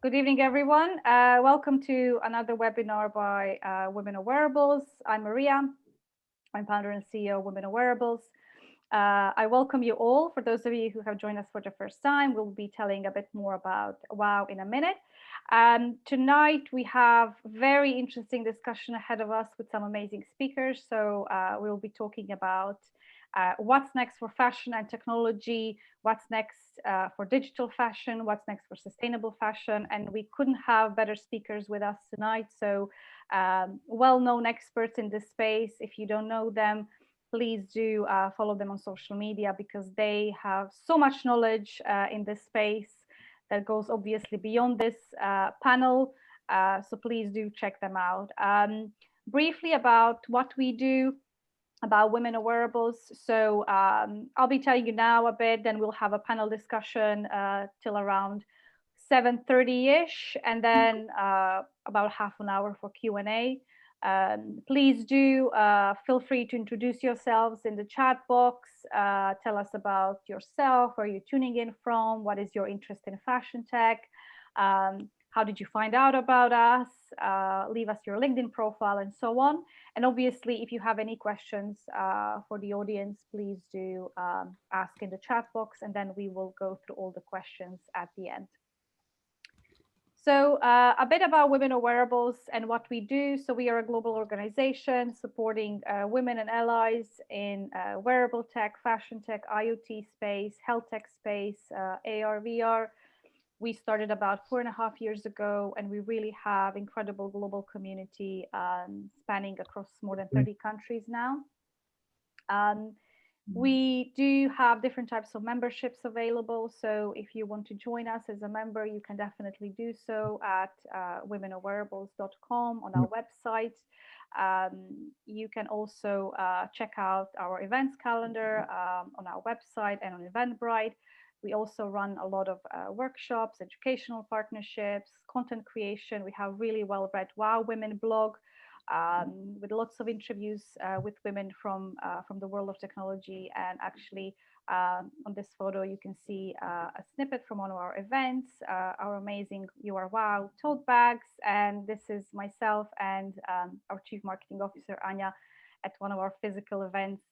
Good evening, everyone. Welcome to another webinar by Women of Wearables. I'm Maria. I'm founder and CEO of Women of Wearables. I welcome you all. For those of you who have joined us for the first time, we'll be telling a bit more about WoW in a minute. Tonight, we have very interesting discussion ahead of us with some amazing speakers. So we'll be talking about what's next for fashion and technology, what's next for digital fashion, what's next for sustainable fashion. And we couldn't have better speakers with us tonight. So well-known experts in this space. If you don't know them, please do follow them on social media because they have so much knowledge in this space that goes obviously beyond this panel. So please do check them out. Briefly about what we do, about Women of Wearables. So I'll be telling you now a bit, then we'll have a panel discussion till around 7:30-ish, and then about half an hour for Q&A. Please do feel free to introduce yourselves in the chat box. Tell us about yourself, where you're tuning in from, what is your interest in fashion tech, how did you find out about us, leave us your LinkedIn profile and so on. And obviously, if you have any questions for the audience, please do ask in the chat box, and then we will go through all the questions at the end. So a bit about Women of Wearables and what we do. So we are a global organization supporting women and allies in wearable tech, fashion tech, IoT space, health tech space, AR, VR. We started about 4.5 years ago, and we really have incredible global community spanning across more than 30 countries now. We do have different types of memberships available. So if you want to join us as a member, you can definitely do so at womenofwearables.com on our website. You can also check out our events calendar on our website and on Eventbrite. We also run a lot of workshops, educational partnerships, content creation. We have really well-read WoW Women blog with lots of interviews with women from the world of technology. And actually, on this photo, you can see a snippet from one of our events, our amazing You Are Wow tote bags. And this is myself and our Chief Marketing Officer, Anya, at one of our physical events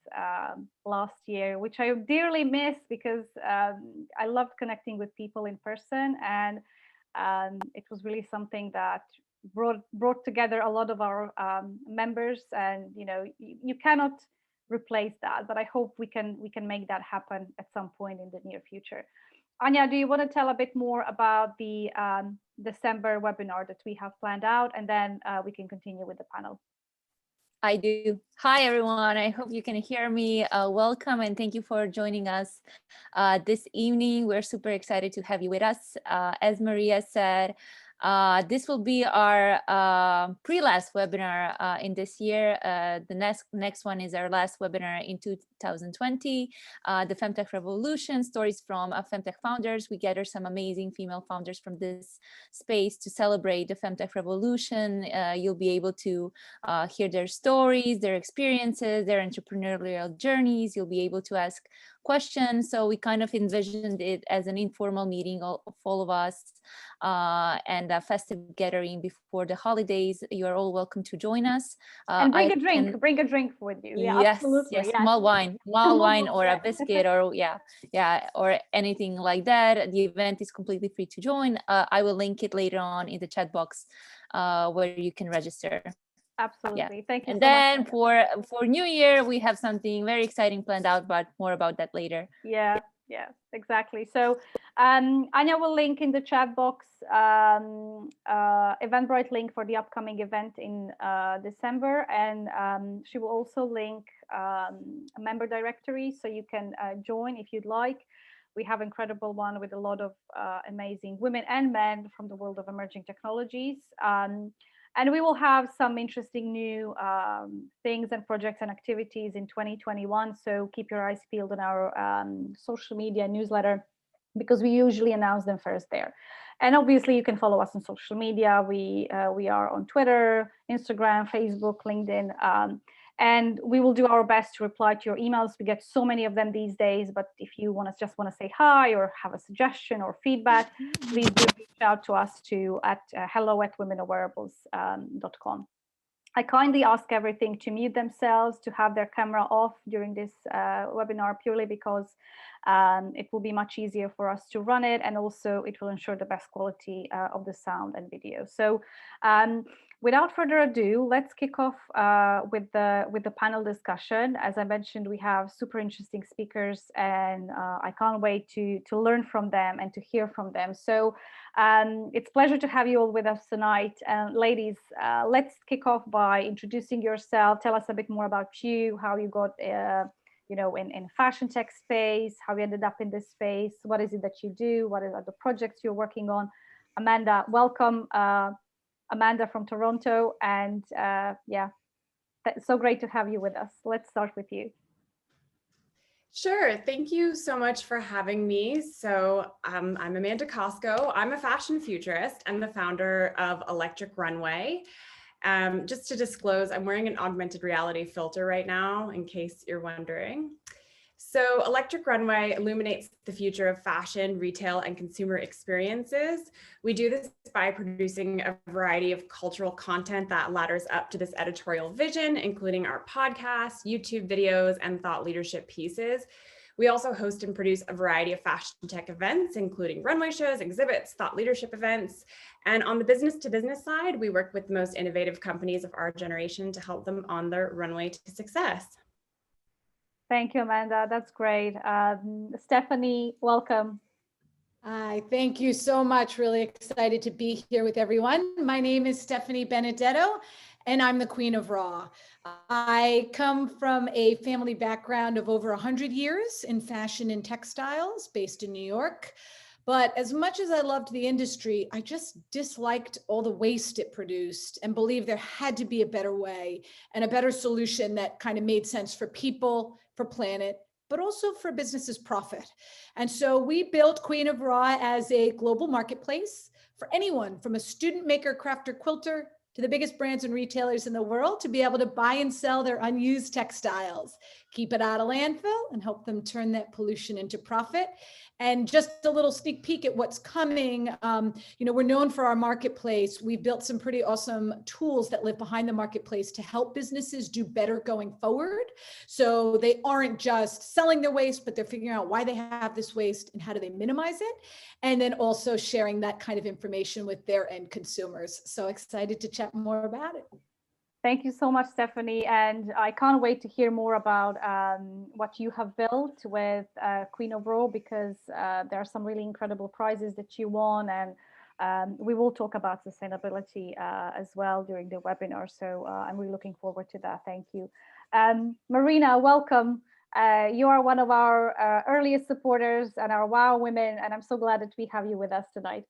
last year, which I dearly miss because I loved connecting with people in person. And it was really something that brought together a lot of our members. And you cannot replace that, but I hope we can make that happen at some point in the near future. Anya, do you want to tell a bit more about the December webinar that we have planned out, and then we can continue with the panel? I do. Hi, everyone. I hope you can hear me. Welcome and thank you for joining us this evening. We're super excited to have you with us. As Maria said, this will be our pre-last webinar in this year. The next one is our last webinar in 2020, the Femtech Revolution, stories from Femtech founders. We gather some amazing female founders from this space to celebrate the Femtech Revolution. You'll be able to hear their stories, their experiences, their entrepreneurial journeys. You'll be able to ask questions. So we kind of envisioned it as an informal meeting of all of us and a festive gathering before the holidays. You are all welcome to join us. And bring a drink with you. Yeah, yes, absolutely. Yes, yes. small wine or a biscuit or or anything like that. The event is completely free to join. I will link it later on in the chat box where you can register. Absolutely. Thank you and so then much. For New Year, we have something very exciting planned out, but more about that later. Yeah, exactly. So Anya will link in the chat box Eventbrite link for the upcoming event in December, and she will also link a member directory so you can join if you'd like. We have an incredible one with a lot of amazing women and men from the world of emerging technologies. And we will have some interesting new things and projects and activities in 2021. So keep your eyes peeled on our social media newsletter, because we usually announce them first there. And obviously, you can follow us on social media. We are on Twitter, Instagram, Facebook, LinkedIn. And we will do our best to reply to your emails. We get so many of them these days, but if you just want to say hi or have a suggestion or feedback, please do reach out to us at hello@womenofwearables.com. I kindly ask everything to mute themselves, to have their camera off during this webinar, purely because it will be much easier for us to run it, and also it will ensure the best quality of the sound and video. So without further ado, let's kick off with the panel discussion. As I mentioned, we have super interesting speakers, and I can't wait to learn from them and to hear from them. So it's a pleasure to have you all with us tonight. Ladies, let's kick off by introducing yourself. Tell us a bit more about you, how you got in fashion tech space, how you ended up in this space, what is it that you do, what are the projects you're working on. Amanda, welcome. Amanda from Toronto, and so great to have you with us. Let's start with you. Sure. Thank you so much for having me. So I'm Amanda Costco. I'm a fashion futurist and the founder of Electric Runway. Just to disclose, I'm wearing an augmented reality filter right now, in case you're wondering. So Electric Runway illuminates the future of fashion, retail, and consumer experiences. We do this by producing a variety of cultural content that ladders up to this editorial vision, including our podcasts, YouTube videos, and thought leadership pieces. We also host and produce a variety of fashion tech events, including runway shows, exhibits, thought leadership events. And on the business to business side, we work with the most innovative companies of our generation to help them on their runway to success. Thank you, Amanda. That's great. Stephanie, welcome. Hi, thank you so much. Really excited to be here with everyone. My name is Stephanie Benedetto, and I'm the Queen of Raw. I come from a family background of over 100 years in fashion and textiles based in New York. But as much as I loved the industry, I just disliked all the waste it produced and believed there had to be a better way and a better solution that kind of made sense for people, for planet, but also for businesses' profit. And so we built Queen of Raw as a global marketplace for anyone from a student maker, crafter, quilter, to the biggest brands and retailers in the world to be able to buy and sell their unused textiles, keep it out of landfill, and help them turn that pollution into profit. And just a little sneak peek at what's coming. We're known for our marketplace. We've built some pretty awesome tools that live behind the marketplace to help businesses do better going forward. So they aren't just selling their waste, but they're figuring out why they have this waste and how do they minimize it. And then also sharing that kind of information with their end consumers. So excited to chat more about it. Thank you so much, Stephanie. And I can't wait to hear more about what you have built with Queen of Raw, because there are some really incredible prizes that you won. And we will talk about sustainability as well during the webinar. So I'm really looking forward to that. Thank you. Marina, welcome. You are one of our earliest supporters and our WoW women. And I'm so glad that we have you with us tonight.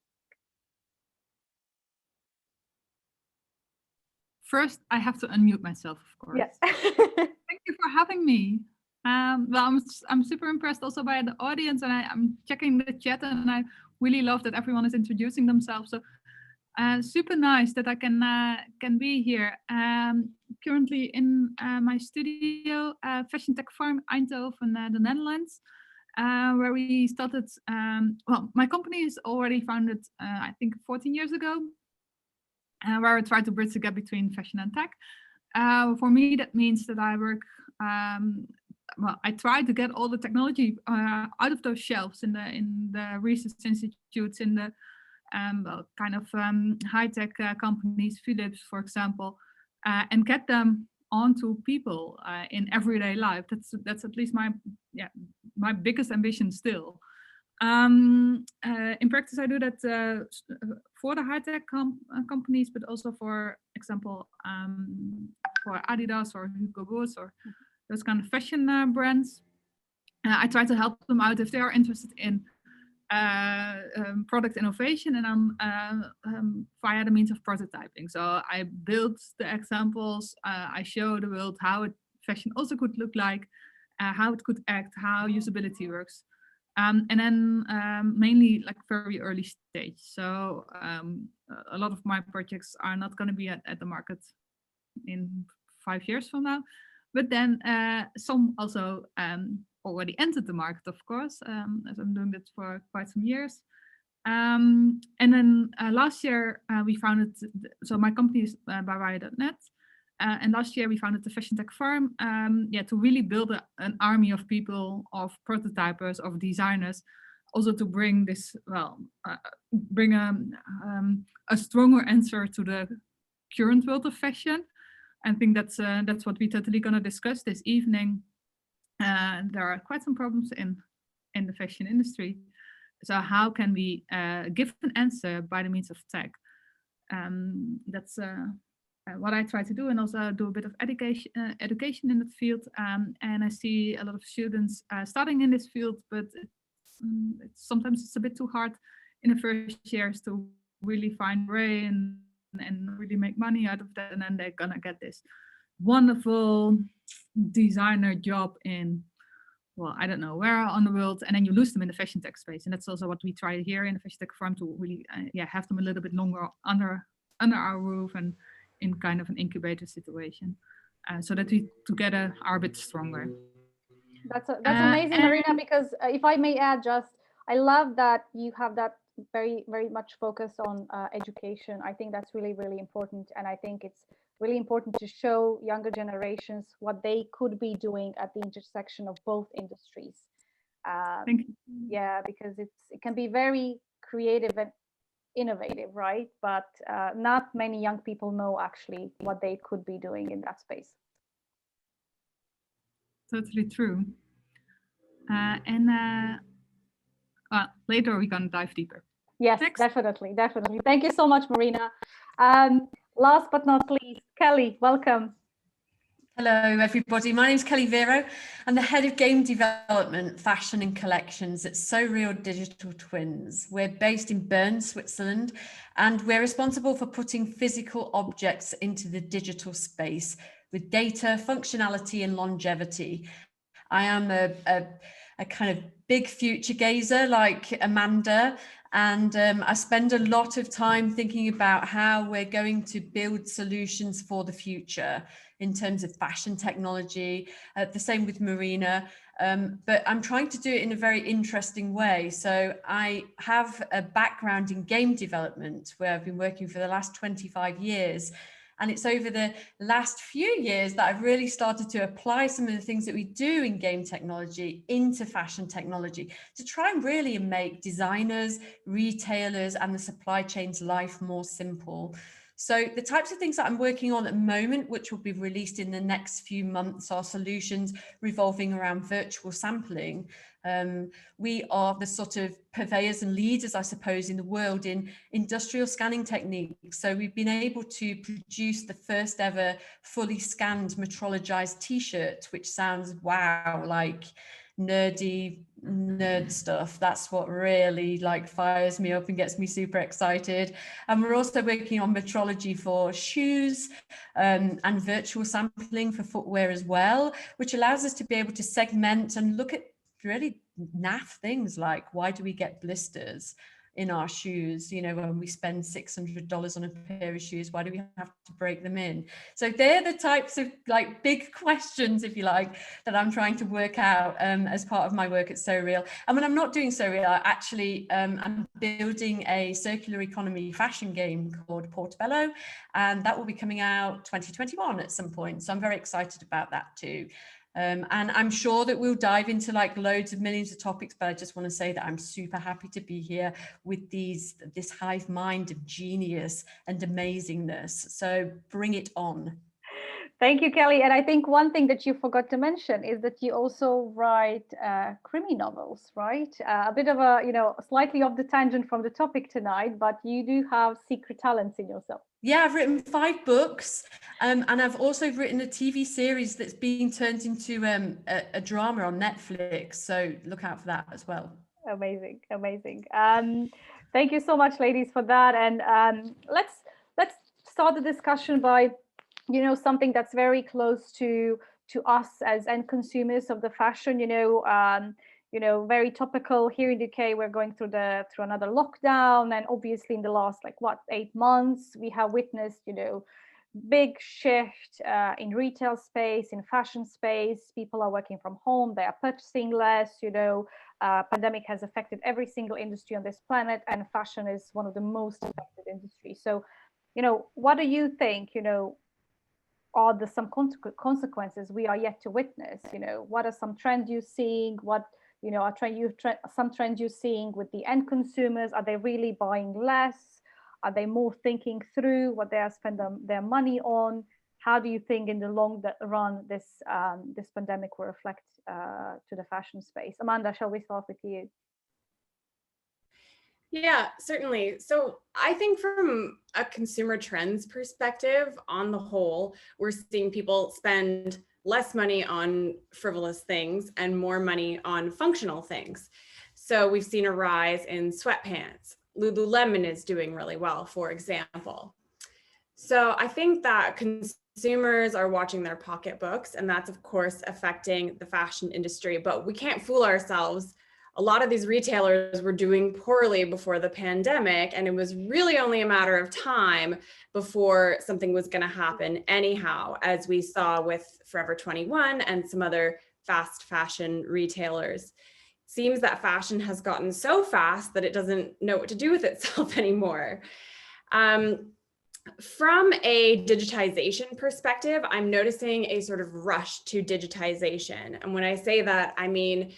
First, I have to unmute myself, of course. Yes. Thank you for having me. Well, I'm super impressed also by the audience, and I'm checking the chat, and I really love that everyone is introducing themselves. So super nice that I can be here. Currently in my studio, Fashion Tech Farm Eindhoven, the Netherlands, where we started. Well, my company is already founded, I think, 14 years ago. Where I try to bridge the gap between fashion and tech. For me, that means that I work, I try to get all the technology out of those shelves in the research institutes, in the high-tech companies, Philips, for example, and get them onto people in everyday life. That's at least my biggest ambition still. In practice, I do that for the high-tech companies, but also, for example, for Adidas or Hugo Boss or those kind of fashion brands. I try to help them out if they are interested in product innovation, and via the means of prototyping. So I build the examples, I show the world how fashion also could look like, how it could act, how usability works. And then mainly like very early stage. So a lot of my projects are not going to be at the market in 5 years from now. But then some also already entered the market, of course, as I'm doing that for quite some years. And then last year we founded, so my company is bywire.net. And last year we founded the Fashion Tech Farm, to really build an army of people, of prototypers, of designers, also to bring this, bring a stronger answer to the current world of fashion. I think that's what we're totally going to discuss this evening. There are quite some problems in the fashion industry. So how can we give an answer by the means of tech? That's what I try to do, and also do a bit of education in that field. And I see a lot of students starting in this field, but sometimes it's a bit too hard in the first years to really find way and really make money out of that. And then they're gonna get this wonderful designer job in, well, I don't know where on the world, and then you lose them in the fashion tech space. And that's also what we try here in the Fashion Tech Farm, to really have them a little bit longer under our roof and in kind of an incubator situation, so that we together are a bit stronger. That's amazing, Marina, because if I may add, I love that you have that very, very much focus on education. I think that's really, really important. And I think it's really important to show younger generations what they could be doing at the intersection of both industries. Thank you. Yeah, because it can be very creative and innovative, right? But not many young people know actually what they could be doing in that space. Totally true. Later we're going to dive deeper. Yes, Next. definitely. Thank you so much, Marina. Last but not least, Kelly, welcome. Hello, everybody. My name is Kelly Vero. I'm the head of game development, fashion and collections at So Real Digital Twins. We're based in Bern, Switzerland, and we're responsible for putting physical objects into the digital space with data, functionality, and longevity. I am a kind of big future gazer like Amanda, and I spend a lot of time thinking about how we're going to build solutions for the future in terms of fashion technology, the same with Marina, but I'm trying to do it in a very interesting way. So I have a background in game development where I've been working for the last 25 years. And it's over the last few years that I've really started to apply some of the things that we do in game technology into fashion technology to try and really make designers, retailers, and the supply chain's life more simple. So the types of things that I'm working on at the moment, which will be released in the next few months, are solutions revolving around virtual sampling. We are the sort of purveyors and leaders, I suppose, in the world in industrial scanning techniques. So we've been able to produce the first ever fully scanned metrologized t-shirt, which sounds wow, like nerd stuff. That's what really like fires me up and gets me super excited. And we're also working on metrology for shoes and virtual sampling for footwear as well, which allows us to be able to segment and look at really naff things like, why do we get blisters in our shoes? You know, when we spend $600 on a pair of shoes, why do we have to break them in? So they're the types of like big questions, if you like, that I'm trying to work out as part of my work at So Real. And when I'm not doing So Real, I'm building a circular economy fashion game called Portobello, and that will be coming out 2021 at some point. So I'm very excited about that too. And I'm sure that we'll dive into like loads of millions of topics, but I just want to say that I'm super happy to be here with this hive mind of genius and amazingness. So bring it on. Thank you, Kelly. And I think one thing that you forgot to mention is that you also write crimi novels, right? A bit of a, slightly off the tangent from the topic tonight, but you do have secret talents in yourself. Yeah, I've written 5 books, and I've also written a TV series that's being turned into a drama on Netflix. So look out for that as well. Amazing. Thank you so much, ladies, for that. And let's start the discussion by, something that's very close to us as end consumers of the fashion. Very topical here in the UK. We're going through another lockdown, and obviously in the last 8 months we have witnessed big shift in retail space, in fashion space. People are working from home, they are purchasing less, pandemic has affected every single industry on this planet, and fashion is one of the most affected industries. So, what do you think, are some consequences we are yet to witness? What are some trends you're seeing? What, are some trends you're seeing with the end consumers? Are they really buying less? Are they more thinking through what they are spending their money on? How do you think in the long run this pandemic will reflect to the fashion space? Amanda, shall we start with you? Yeah, certainly. So I think from a consumer trends perspective, on the whole, we're seeing people spend less money on frivolous things and more money on functional things. So we've seen a rise in sweatpants. Lululemon is doing really well, for example. So I think that consumers are watching their pocketbooks, and that's of course affecting the fashion industry, but we can't fool ourselves. A lot of these retailers were doing poorly before the pandemic, and it was really only a matter of time before something was going to happen anyhow, as we saw with Forever 21 and some other fast fashion retailers. Seems that fashion has gotten so fast that it doesn't know what to do with itself anymore. From a digitization perspective, I'm noticing a sort of rush to digitization. And when I say that, I mean,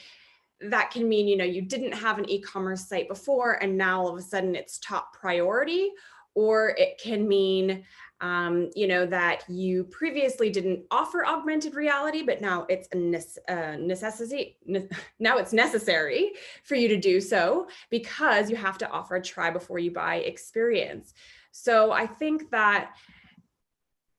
that can mean, you didn't have an e-commerce site before and now all of a sudden it's top priority, or it can mean, that you previously didn't offer augmented reality, but now it's a necessity. Now it's necessary for you to do so because you have to offer a try before you buy experience. So I think that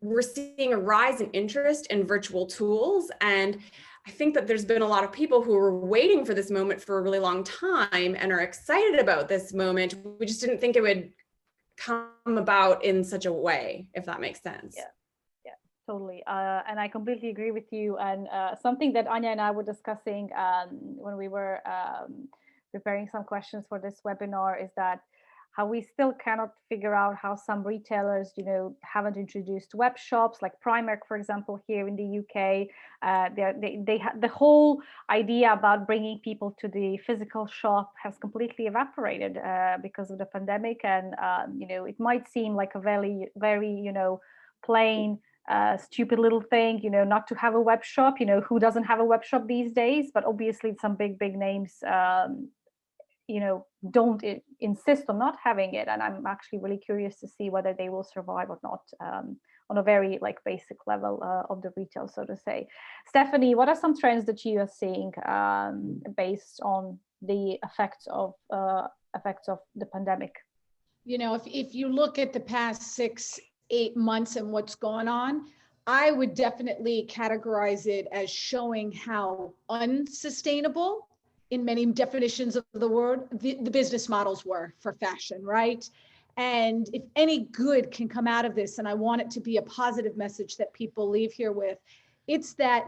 we're seeing a rise in interest in virtual tools, and I think that there's been a lot of people who were waiting for this moment for a really long time and are excited about this moment. We just didn't think it would come about in such a way, if that makes sense. Yeah, totally. And I completely agree with you. And something that Anya and I were discussing when we were preparing some questions for this webinar is that how we still cannot figure out how some retailers, haven't introduced web shops, like Primark, for example, here in the UK. The whole idea about bringing people to the physical shop has completely evaporated because of the pandemic. And, it might seem like a very, very, plain, stupid little thing, not to have a web shop, who doesn't have a web shop these days? But obviously some big names don't insist on not having it, and I'm actually really curious to see whether they will survive or not on a very basic level of the retail, so to say. Stephanie, what are some trends that you are seeing based on the effects of the pandemic? If you look at the past 6-8 months and what's going on, I would definitely categorize it as showing how unsustainable, in many definitions of the word, the business models were for fashion, right? And if any good can come out of this, and I want it to be a positive message that people leave here with, it's that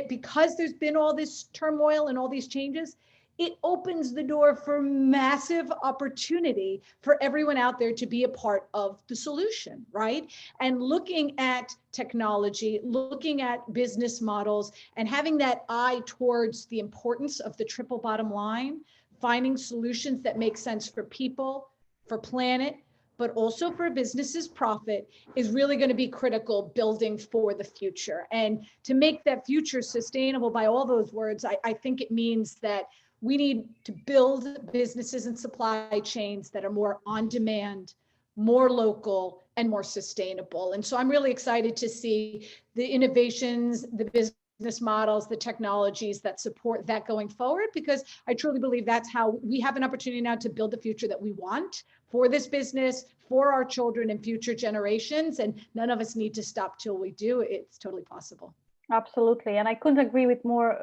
because there's been all this turmoil and all these changes, it opens the door for massive opportunity for everyone out there to be a part of the solution, right? And looking at technology, looking at business models, and having that eye towards the importance of the triple bottom line, finding solutions that make sense for people, for planet, but also for businesses' profit is really going to be critical building for the future. And to make that future sustainable by all those words, I think it means that we need to build businesses and supply chains that are more on demand, more local, and more sustainable. And so I'm really excited to see the innovations, the business models, the technologies that support that going forward, because I truly believe that's how we have an opportunity now to build the future that we want for this business, for our children and future generations. And none of us need to stop till we do. It's totally possible. Absolutely. And I couldn't agree with more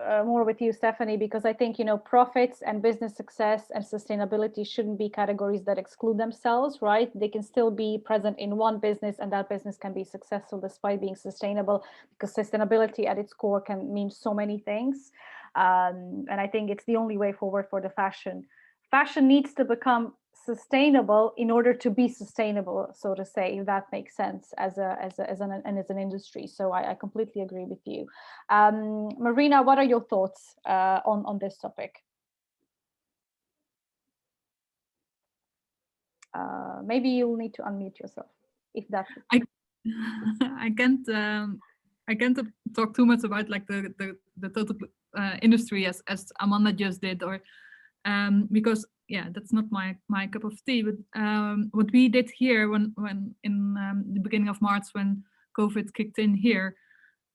with you, Stephanie, because I think, profits and business success and sustainability shouldn't be categories that exclude themselves, right? They can still be present in one business, and that business can be successful despite being sustainable, because sustainability at its core can mean so many things. And I think it's the only way forward for the fashion. Fashion needs to become sustainable in order to be sustainable, so to say, if that makes sense as an industry. So I completely agree with you. Marina, what are your thoughts on this topic? Maybe you'll need to unmute yourself if that's. I can't talk too much about like the total industry as Amanda just did, or because yeah, that's not my cup of tea. But what we did here when in the beginning of March, when COVID kicked in here,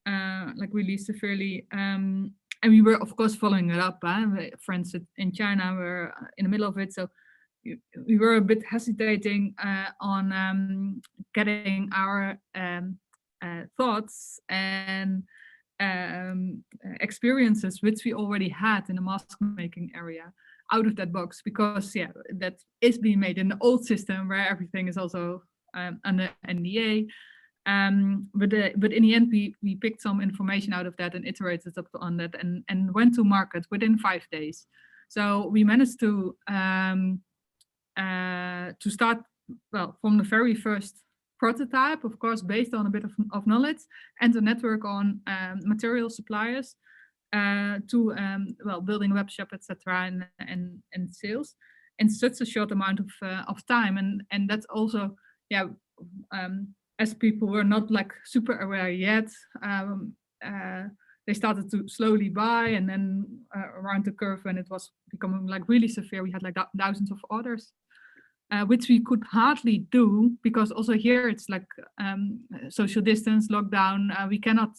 like really severely, and we were of course following it up. Friends in China were in the middle of it, so we were a bit hesitating on getting our thoughts and experiences which we already had in the mask making area out of that box, because yeah, that is being made in the old system where everything is also under NDA. But in the end, we picked some information out of that and iterated up on that and went to market within 5 days. So we managed to start, well, from the very first prototype, of course, based on a bit of knowledge and a network on material suppliers, to well, building a web shop, etc., and sales in such a short amount of time. And that's also, yeah, as people were not like super aware yet, they started to slowly buy, and then around the curve when it was becoming like really severe, we had like thousands of orders, which we could hardly do because also here it's like social distance, lockdown, we cannot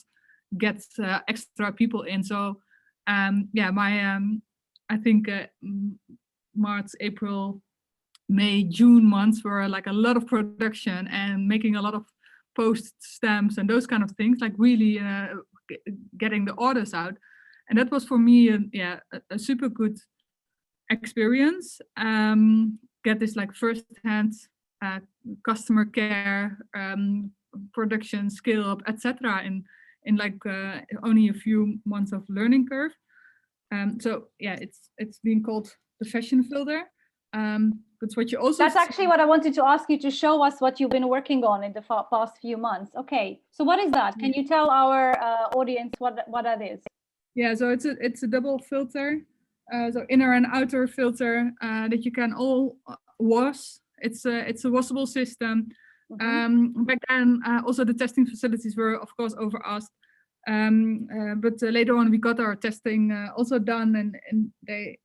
get extra people in. So yeah, my I think March, April, May, June months were like a lot of production and making a lot of post stamps and those kind of things, like really getting the orders out. And that was for me a super good experience. Get this like first-hand customer care, production, scale up, etc. in like only a few months of learning curve. So yeah, it's being called the fashion filter. But what you also that's actually what I wanted to ask you, to show us what you've been working on in the past few months. Okay, so what is that? Can you tell our audience what that is? Yeah, so it's a double filter, so inner and outer filter that you can all wash. It's a washable system. Mm-hmm. Back then, also the testing facilities were of course over us. But later on we got our testing also done, and they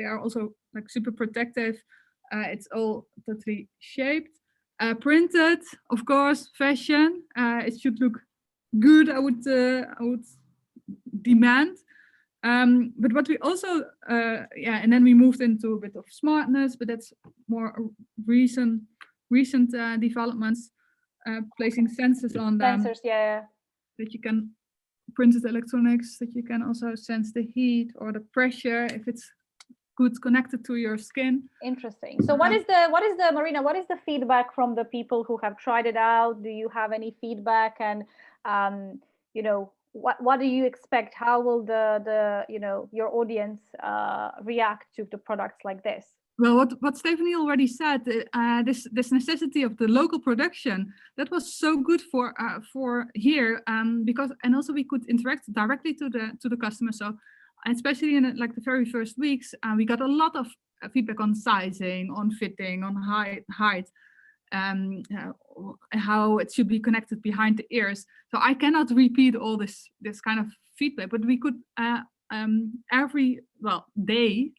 are also like super protective. It's all totally shaped, printed, of course, fashion. It should look good, I would demand. But what we also and then we moved into a bit of smartness, but that's more recent developments, placing sensors on them. Sensors, yeah. That you can printed electronics, that you can also sense the heat or the pressure if it's good connected to your skin. Interesting. So what is the Marina, what is the feedback from the people who have tried it out? Do you have any feedback? And you know, what do you expect? How will the you know, your audience react to the products like this? Well, what Stephanie already said, this necessity of the local production, that was so good for here, because, and also we could interact directly to the customer. So especially in like the very first weeks, we got a lot of feedback on sizing, on fitting, on height, how it should be connected behind the ears. So I cannot repeat all this kind of feedback, but we could every day.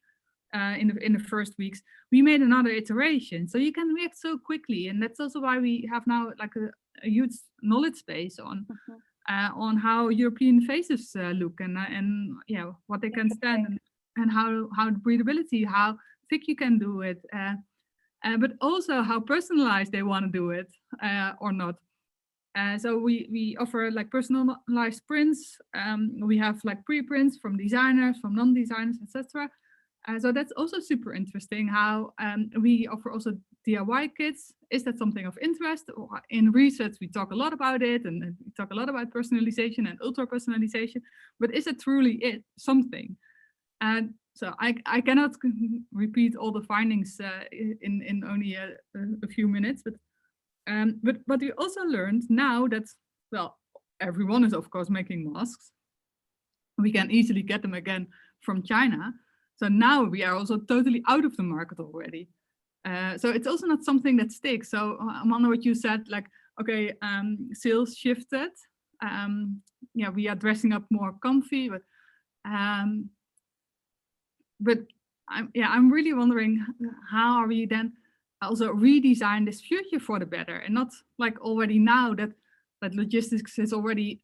In the first weeks, we made another iteration, so you can react so quickly, and that's also why we have now like a huge knowledge base on on how European faces look, and yeah, what they can stand, and how the breathability, how thick you can do it, but also how personalized they want to do it or not. So we offer like personalized prints. We have like pre-prints from designers, from non-designers, etc. So that's also super interesting, how we offer also DIY kits. Is that something of interest? In research, we talk a lot about it, and we talk a lot about personalization and ultra personalization, but is it truly something? And so I cannot repeat all the findings in only a few minutes, but we also learned now that, well, everyone is of course making masks. We can easily get them again from China. So now we are also totally out of the market already. So it's also not something that sticks. So Amanda, what you said, like, okay, sales shifted. Yeah, we are dressing up more comfy, but I'm really wondering, how are we then also redesign this future for the better, and not like already now that logistics is already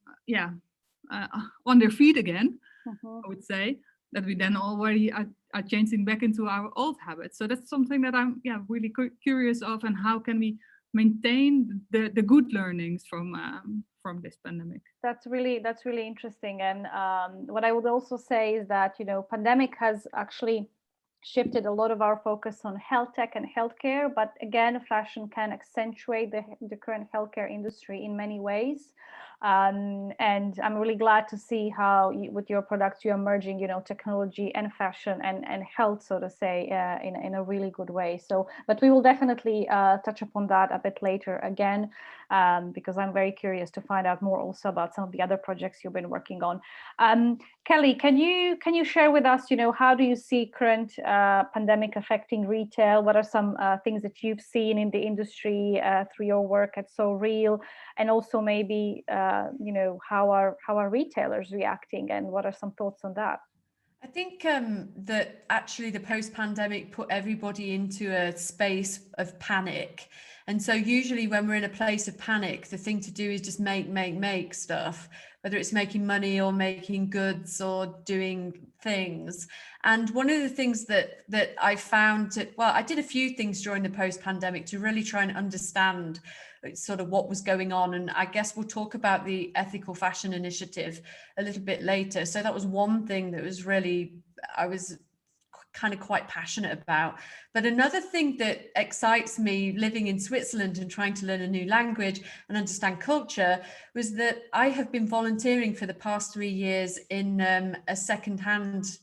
on their feet again. I would say that we then already are changing back into our old habits. So that's something that I'm really curious of, and how can we maintain the good learnings from this pandemic. That's really interesting. And what I would also say is that, you know, pandemic has actually shifted a lot of our focus on health tech and healthcare, but again, fashion can accentuate the current healthcare industry in many ways. And I'm really glad to see how with your products you're merging, you know, technology and fashion and health, so to say, in a really good way. So, but we will definitely touch upon that a bit later again, because I'm very curious to find out more also about some of the other projects you've been working on. Kelly, can you share with us, you know, how do you see current pandemic affecting retail? What are some things that you've seen in the industry through your work at So Real, and also maybe you know, how are retailers reacting, and what are some thoughts on that? I think that actually the post-pandemic put everybody into a space of panic. And so usually when we're in a place of panic, the thing to do is just make stuff, whether it's making money or making goods or doing things. And one of the things that I found, well, I did a few things during the post-pandemic to really try and understand sort of what was going on. And I guess we'll talk about the ethical fashion initiative a little bit later. So that was one thing that was really, I was kind of quite passionate about. But another thing that excites me living in Switzerland and trying to learn a new language and understand culture was that I have been volunteering for the past 3 years in a secondhand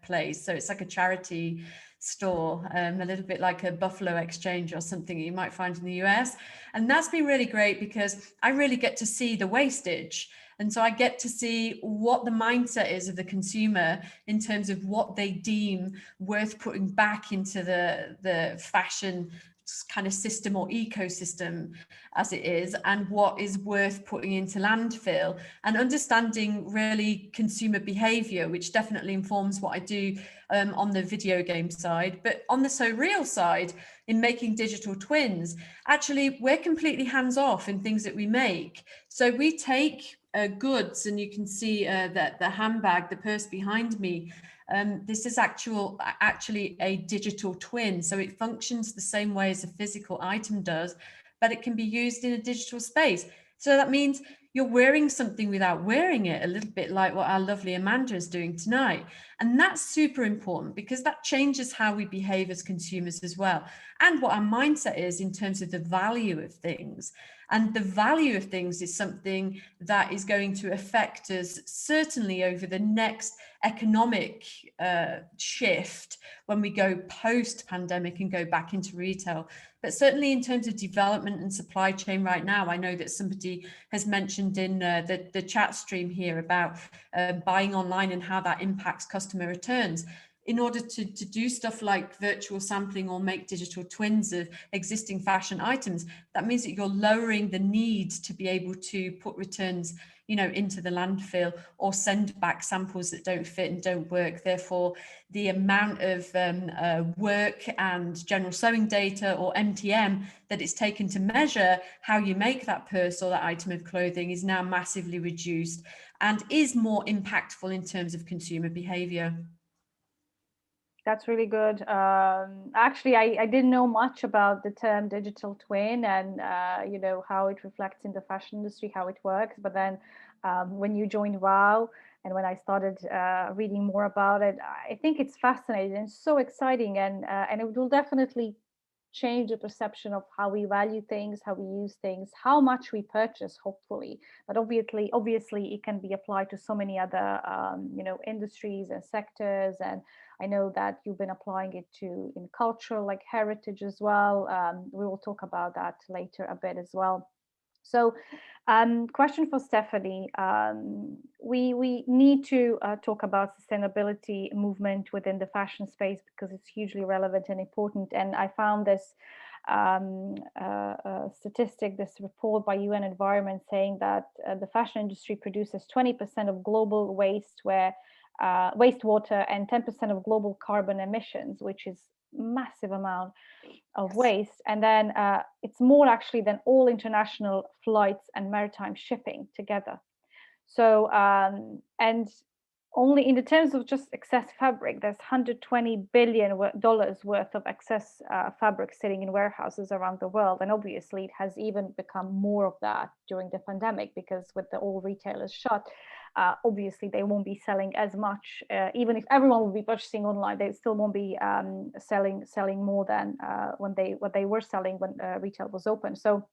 place. So it's like a charity store, a little bit like a Buffalo Exchange or something you might find in the US. And that's been really great because I really get to see the wastage. And so I get to see what the mindset is of the consumer in terms of what they deem worth putting back into the fashion kind of system or ecosystem as it is, and what is worth putting into landfill, and understanding really consumer behavior, which definitely informs what I do on the video game side. But on the So Real side, in making digital twins, actually we're completely hands off in things that we make. So we take goods, and you can see that the handbag, the purse behind me, this is actually a digital twin. So it functions the same way as a physical item does, but it can be used in a digital space. So that means you're wearing something without wearing it, a little bit like what our lovely Amanda is doing tonight. And that's super important because that changes how we behave as consumers as well, and what our mindset is in terms of the value of things. And the value of things is something that is going to affect us certainly over the next economic shift when we go post-pandemic and go back into retail. But certainly in terms of development and supply chain right now, I know that somebody has mentioned in the chat stream here about buying online and how that impacts customer returns. In order to do stuff like virtual sampling or make digital twins of existing fashion items, that means that you're lowering the need to be able to put returns, you know, into the landfill or send back samples that don't fit and don't work. Therefore, the amount of work and general sewing data, or MTM, that it's taken to measure how you make that purse or that item of clothing is now massively reduced and is more impactful in terms of consumer behavior. That's really good. Actually, I didn't know much about the term digital twin and you know, how it reflects in the fashion industry, how it works. But then when you joined WoW and when I started reading more about it, I think it's fascinating and so exciting, and it will definitely change the perception of how we value things, how we use things, how much we purchase, hopefully. But obviously it can be applied to so many other industries and sectors. And I know that you've been applying it to in culture, like heritage as well. We will talk about that later a bit as well. So question for Stephanie. We need to talk about sustainability movement within the fashion space because it's hugely relevant and important. And I found this statistic, this report by UN Environment saying that the fashion industry produces 20% of global wastewater and 10% of global carbon emissions, which is massive amount of waste. And then it's more actually than all international flights and maritime shipping together. So and only in the terms of just excess fabric, there's $120 billion worth of excess fabric sitting in warehouses around the world. And obviously it has even become more of that during the pandemic, because with all retailers shut, obviously they won't be selling as much. Even if everyone will be purchasing online, they still won't be selling more than what they were selling when retail was open. So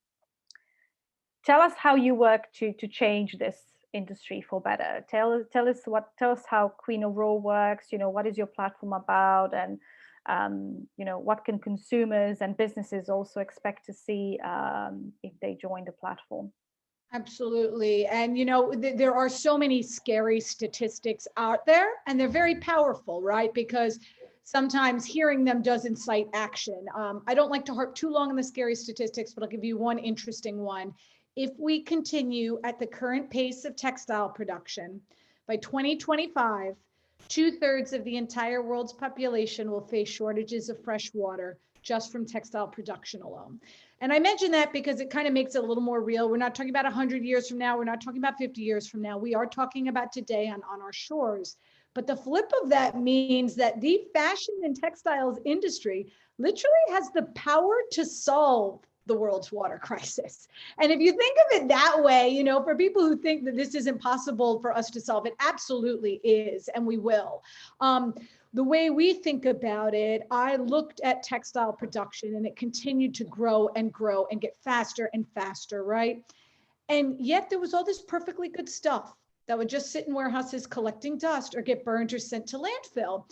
tell us how you work to change this industry for better. Tell us how Queen of Raw works. What is your platform about, and what can consumers and businesses also expect to see if they join the platform? Absolutely. And, there are so many scary statistics out there, and they're very powerful, right? Because sometimes hearing them does incite action. I don't like to harp too long on the scary statistics, but I'll give you one interesting one. If we continue at the current pace of textile production, by 2025, 2/3 of the entire world's population will face shortages of fresh water just from textile production alone. And I mention that because it kind of makes it a little more real. We're not talking about 100 years from now. We're not talking about 50 years from now. We are talking about today on our shores. But the flip of that means that the fashion and textiles industry literally has the power to solve the world's water crisis. And if you think of it that way, for people who think that this isn't possible for us to solve, it absolutely is, and we will. The way we think about it, I looked at textile production and it continued to grow and grow and get faster and faster, right? And yet there was all this perfectly good stuff that would just sit in warehouses collecting dust or get burned or sent to landfill.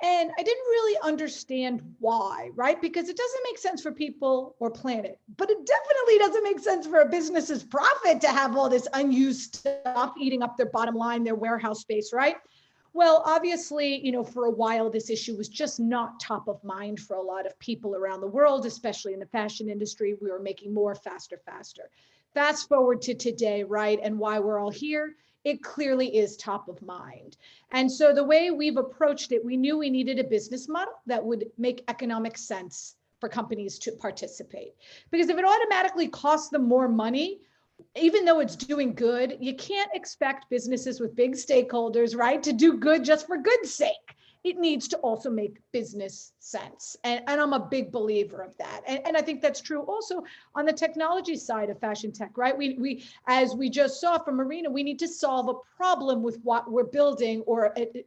And I didn't really understand why, right? Because it doesn't make sense for people or planet, but it definitely doesn't make sense for a business's profit to have all this unused stuff eating up their bottom line, their warehouse space, right? Well, obviously, for a while, this issue was just not top of mind for a lot of people around the world, especially in the fashion industry. We were making more faster. Fast forward to today, right? And why we're all here, it clearly is top of mind. And so the way we've approached it, we knew we needed a business model that would make economic sense for companies to participate. Because if it automatically costs them more money, even though it's doing good, you can't expect businesses with big stakeholders, right, to do good just for good's sake. It needs to also make business sense. And I'm a big believer of that. And I think that's true also on the technology side of fashion tech, right? We as we just saw from Marina, we need to solve a problem with what we're building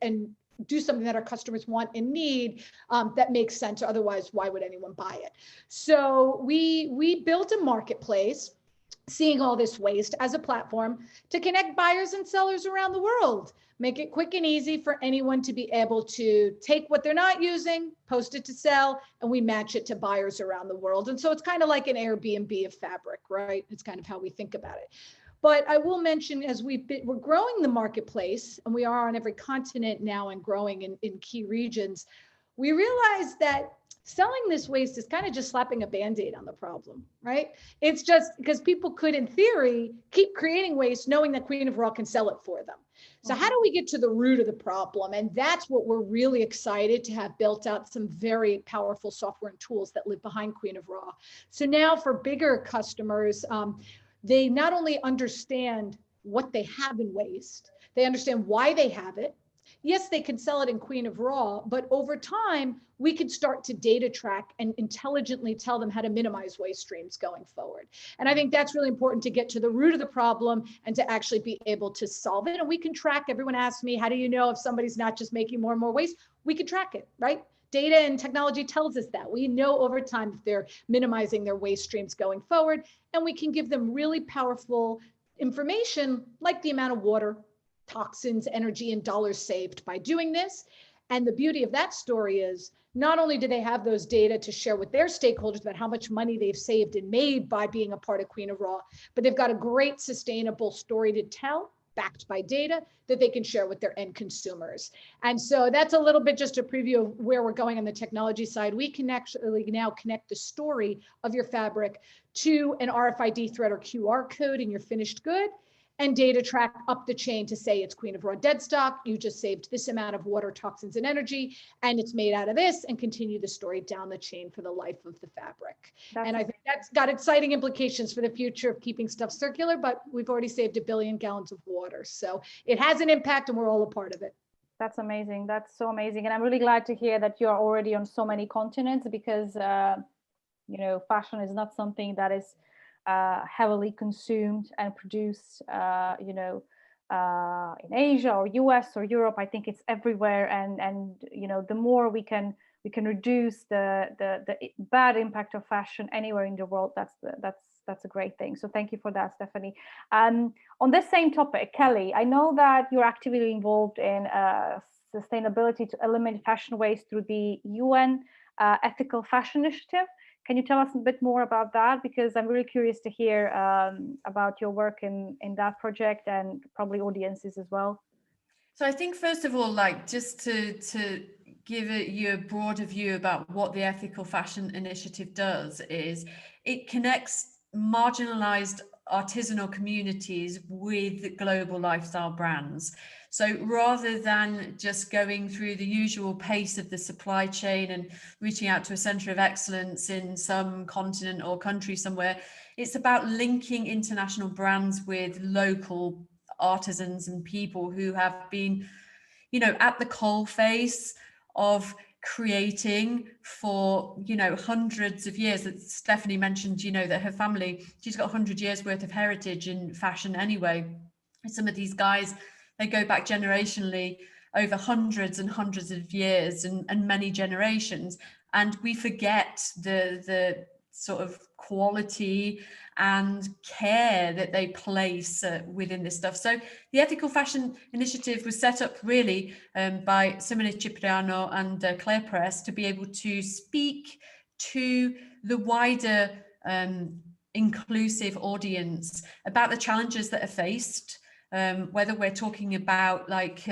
and do something that our customers want and need that makes sense. Otherwise, why would anyone buy it? So we built a marketplace, seeing all this waste as a platform to connect buyers and sellers around the world, make it quick and easy for anyone to be able to take what they're not using, post it to sell, and we match it to buyers around the world. And so it's kind of like an Airbnb of fabric, right? It's kind of how we think about it. But I will mention, as we're growing the marketplace, and we are on every continent now and growing in key regions, we realized that selling this waste is kind of just slapping a Band-Aid on the problem, right? It's just because people could, in theory, keep creating waste knowing that Queen of Raw can sell it for them. So how do we get to the root of the problem? And that's what we're really excited to have built out some very powerful software and tools that live behind Queen of Raw. So now for bigger customers, they not only understand what they have in waste, they understand why they have it. Yes, they can sell it in Queen of Raw, but over time, we could start to data track and intelligently tell them how to minimize waste streams going forward. And I think that's really important to get to the root of the problem and to actually be able to solve it. And we can track, everyone asks me, how do you know if somebody's not just making more and more waste? We can track it, right? Data and technology tells us that. We know over time that they're minimizing their waste streams going forward, and we can give them really powerful information like the amount of water, toxins, energy, and dollars saved by doing this. And the beauty of that story is not only do they have those data to share with their stakeholders about how much money they've saved and made by being a part of Queen of Raw, but they've got a great sustainable story to tell, backed by data, that they can share with their end consumers. And so that's a little bit just a preview of where we're going on the technology side. We can actually now connect the story of your fabric to an RFID thread or QR code in your finished good, and data track up the chain to say it's Queen of Raw dead stock, you just saved this amount of water, toxins, and energy, and it's made out of this, and continue the story down the chain for the life of the fabric. And I think that's got exciting implications for the future of keeping stuff circular, but we've already saved 1 billion gallons of water. So it has an impact, and we're all a part of it. That's amazing. That's so amazing. And I'm really glad to hear that you're already on so many continents, because, you know, fashion is not something that is heavily consumed and produced, you know, in Asia or US or Europe. I think it's everywhere, and you know, the more we can reduce the bad impact of fashion anywhere in the world, that's a great thing. So thank you for that, Stephanie. On this same topic, Kelly, I know that you're actively involved in sustainability to eliminate fashion waste through the UN Ethical Fashion Initiative. Can you tell us a bit more about that? Because I'm really curious to hear about your work in that project, and probably audiences as well. So I think, first of all, like, just to give you a broader view about what the Ethical Fashion Initiative does is it connects marginalized artisanal communities with global lifestyle brands. So rather than just going through the usual pace of the supply chain and reaching out to a center of excellence in some continent or country somewhere, it's about linking international brands with local artisans and people who have been, you know, at the coalface of creating for, you know, hundreds of years. That Stephanie mentioned, you know, that her family, she's got 100 years worth of heritage in fashion anyway. Some of these guys, they go back generationally over hundreds and hundreds of years and many generations, and we forget the sort of quality and care that they place within this stuff. So the Ethical Fashion Initiative was set up really by Simone Cipriano and Claire Press to be able to speak to the wider inclusive audience about the challenges that are faced, whether we're talking about like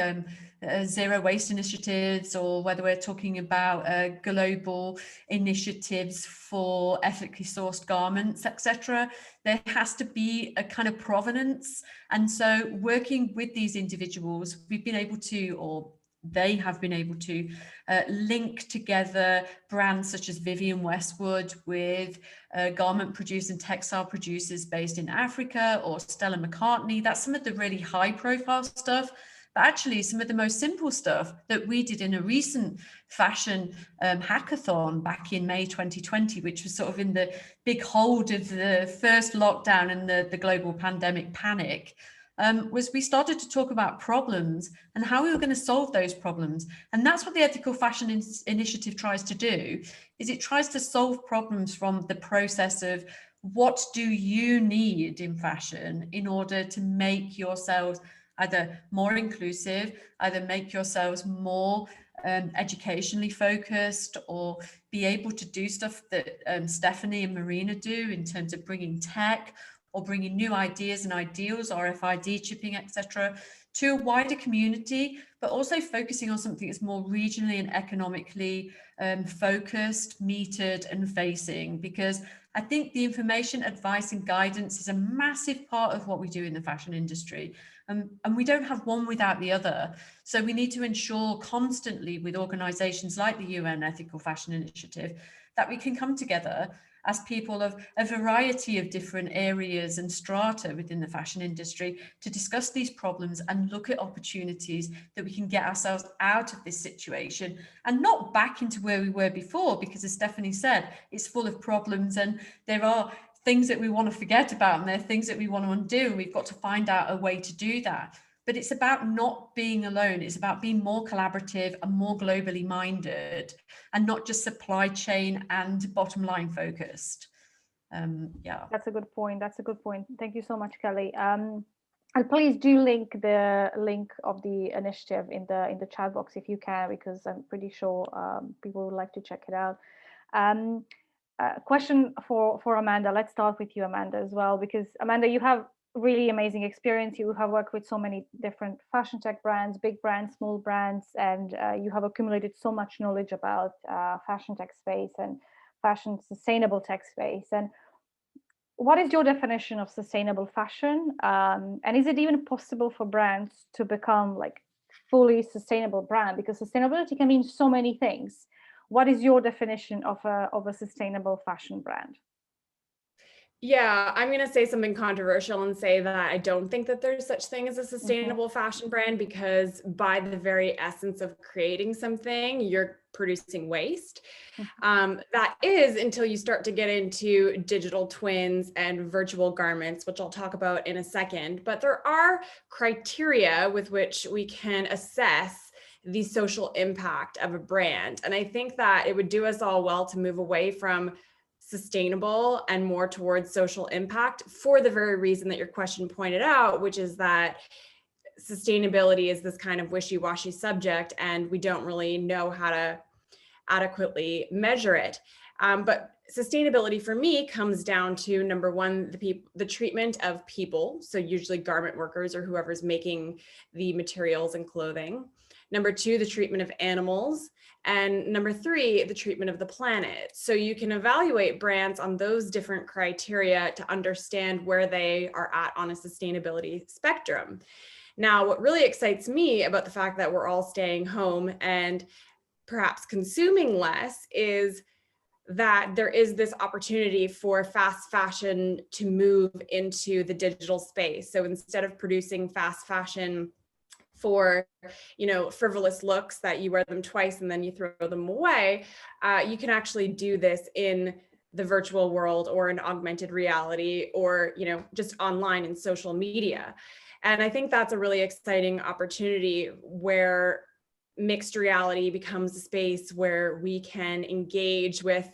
zero waste initiatives, or whether we're talking about global initiatives for ethically sourced garments, etc. There has to be a kind of provenance. And so working with these individuals, we've been able to, or they have been able to link together brands such as Vivienne Westwood with garment producers and textile producers based in Africa, or Stella McCartney. That's some of the really high profile stuff. But actually some of the most simple stuff that we did in a recent fashion hackathon back in May 2020, which was sort of in the big hold of the first lockdown and the global pandemic panic, was we started to talk about problems and how we were going to solve those problems. And that's what the Ethical Fashion Initiative tries to do, is it tries to solve problems from the process of what do you need in fashion in order to make yourselves either more inclusive, either make yourselves more educationally focused, or be able to do stuff that Stephanie and Marina do in terms of bringing tech or bringing new ideas and ideals, RFID chipping, etc., to a wider community, but also focusing on something that's more regionally and economically focused, metered and facing, because I think the information, advice and guidance is a massive part of what we do in the fashion industry. And we don't have one without the other. So we need to ensure constantly with organizations like the UN Ethical Fashion Initiative that we can come together as people of a variety of different areas and strata within the fashion industry to discuss these problems and look at opportunities that we can get ourselves out of this situation and not back into where we were before, because as Stephanie said, it's full of problems and there are things that we want to forget about and there are things that we want to undo, and we've got to find out a way to do that. but it's about not being alone. It's about being more collaborative and more globally minded, and not just supply chain and bottom line focused. Yeah, that's a good point. That's a good point. Thank you so much, Kelly. And please do link the link of the initiative in the chat box if you can, because I'm pretty sure people would like to check it out. Question for Amanda. Let's start with you, Amanda, as well, because Amanda, you have really amazing experience. You have worked with so many different fashion tech brands, big brands, small brands, and you have accumulated so much knowledge about fashion tech space and fashion sustainable tech space. And what is your definition of sustainable fashion? And is it even possible for brands to become like fully sustainable brand? Because sustainability can mean so many things. What is your definition of a sustainable fashion brand? Yeah, I'm going to say something controversial and say that I don't think that there's such thing as a sustainable fashion brand, because by the very essence of creating something, you're producing waste. That is until you start to get into digital twins and virtual garments, which I'll talk about in a second. But there are criteria with which we can assess the social impact of a brand. And I think that it would do us all well to move away from sustainable and more towards social impact, for the very reason that your question pointed out, which is that sustainability is this kind of wishy-washy subject, and we don't really know how to adequately measure it. But sustainability for me comes down to, number one, the treatment of people, so usually garment workers or whoever's making the materials and clothing. Number two, the treatment of animals. And number three, the treatment of the planet. So you can evaluate brands on those different criteria to understand where they are at on a sustainability spectrum. Now, what really excites me about the fact that we're all staying home and perhaps consuming less is that there is this opportunity for fast fashion to move into the digital space. So instead of producing fast fashion for, frivolous looks that you wear them twice and then you throw them away, you can actually do this in the virtual world or in augmented reality, or, just online in social media. And I think that's a really exciting opportunity where mixed reality becomes a space where we can engage with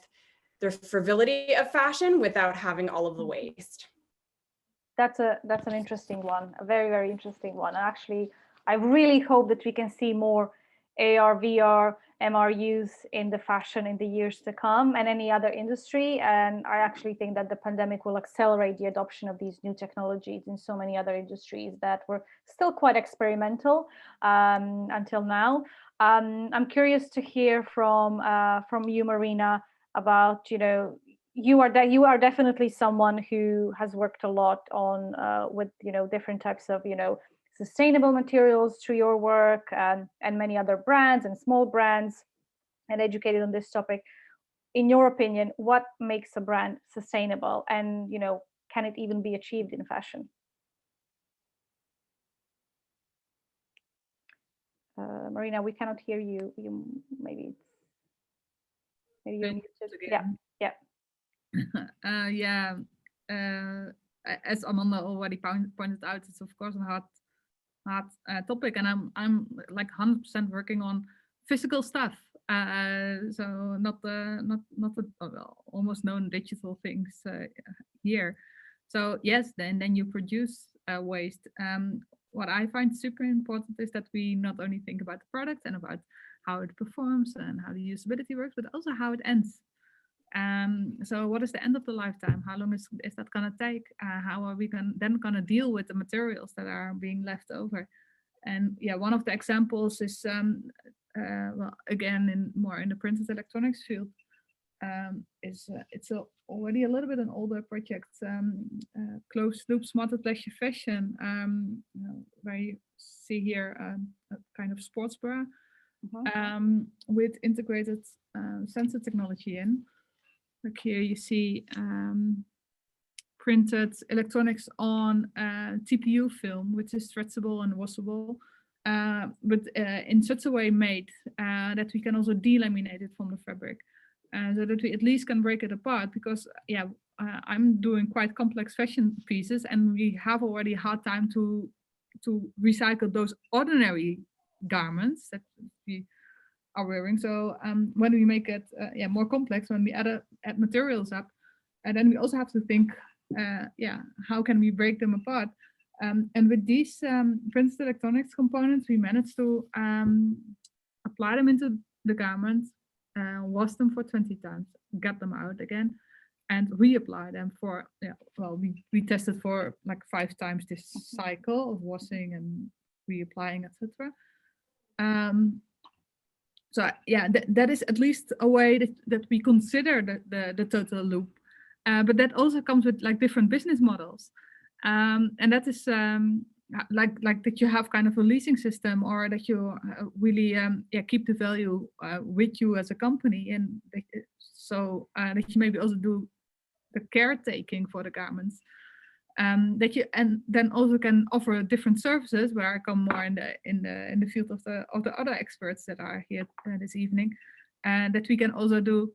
the frivolity of fashion without having all of the waste. That's an interesting one, a very, very interesting one. Actually, I really hope that we can see more AR, VR, MR use in the fashion in the years to come, and any other industry. And I actually think that the pandemic will accelerate the adoption of these new technologies in so many other industries that were still quite experimental until now. I'm curious to hear from you, Marina, about, you are definitely someone who has worked a lot on with different types of sustainable materials through your work, and many other brands and small brands, and educated on this topic. In your opinion, what makes a brand sustainable, and can it even be achieved in fashion? Marina, we cannot hear you. Maybe you're muted. Yeah. As Amanda already pointed out, it's of course a hard topic, and I'm like 100% working on physical stuff. So not the almost known digital things here. So yes, then you produce waste. What I find super important is that we not only think about the product and about how it performs and how the usability works, but also how it ends. So what is the end of the lifetime? How long is that going to take? How are we then going to deal with the materials that are being left over? And yeah, one of the examples is, again, more in the printed electronics field, it's already a little bit an older project, closed loop smarter pleasure fashion, where you see here a kind of sports bra with integrated sensor technology in. Like here you see printed electronics on TPU film, which is stretchable and washable, but in such a way made that we can also delaminate it from the fabric, so that we at least can break it apart. Because I'm doing quite complex fashion pieces, and we have already a hard time to to recycle those ordinary garments that we are wearing. So when we make it more complex, when we add materials up, and then we also have to think, how can we break them apart? And with these printed electronics components, we managed to apply them into the garments, wash them for 20 times, get them out again, and reapply them for, we tested for like 5 times this cycle of washing and reapplying, etc. So yeah, that is at least a way that we consider the total loop. But that also comes with like different business models. And that is like that you have kind of a leasing system, or that you really keep the value with you as a company, and that you maybe also do the caretaking for the garments. That you and then also can offer different services, where I come more in the field of the other experts that are here this evening, and that we can also do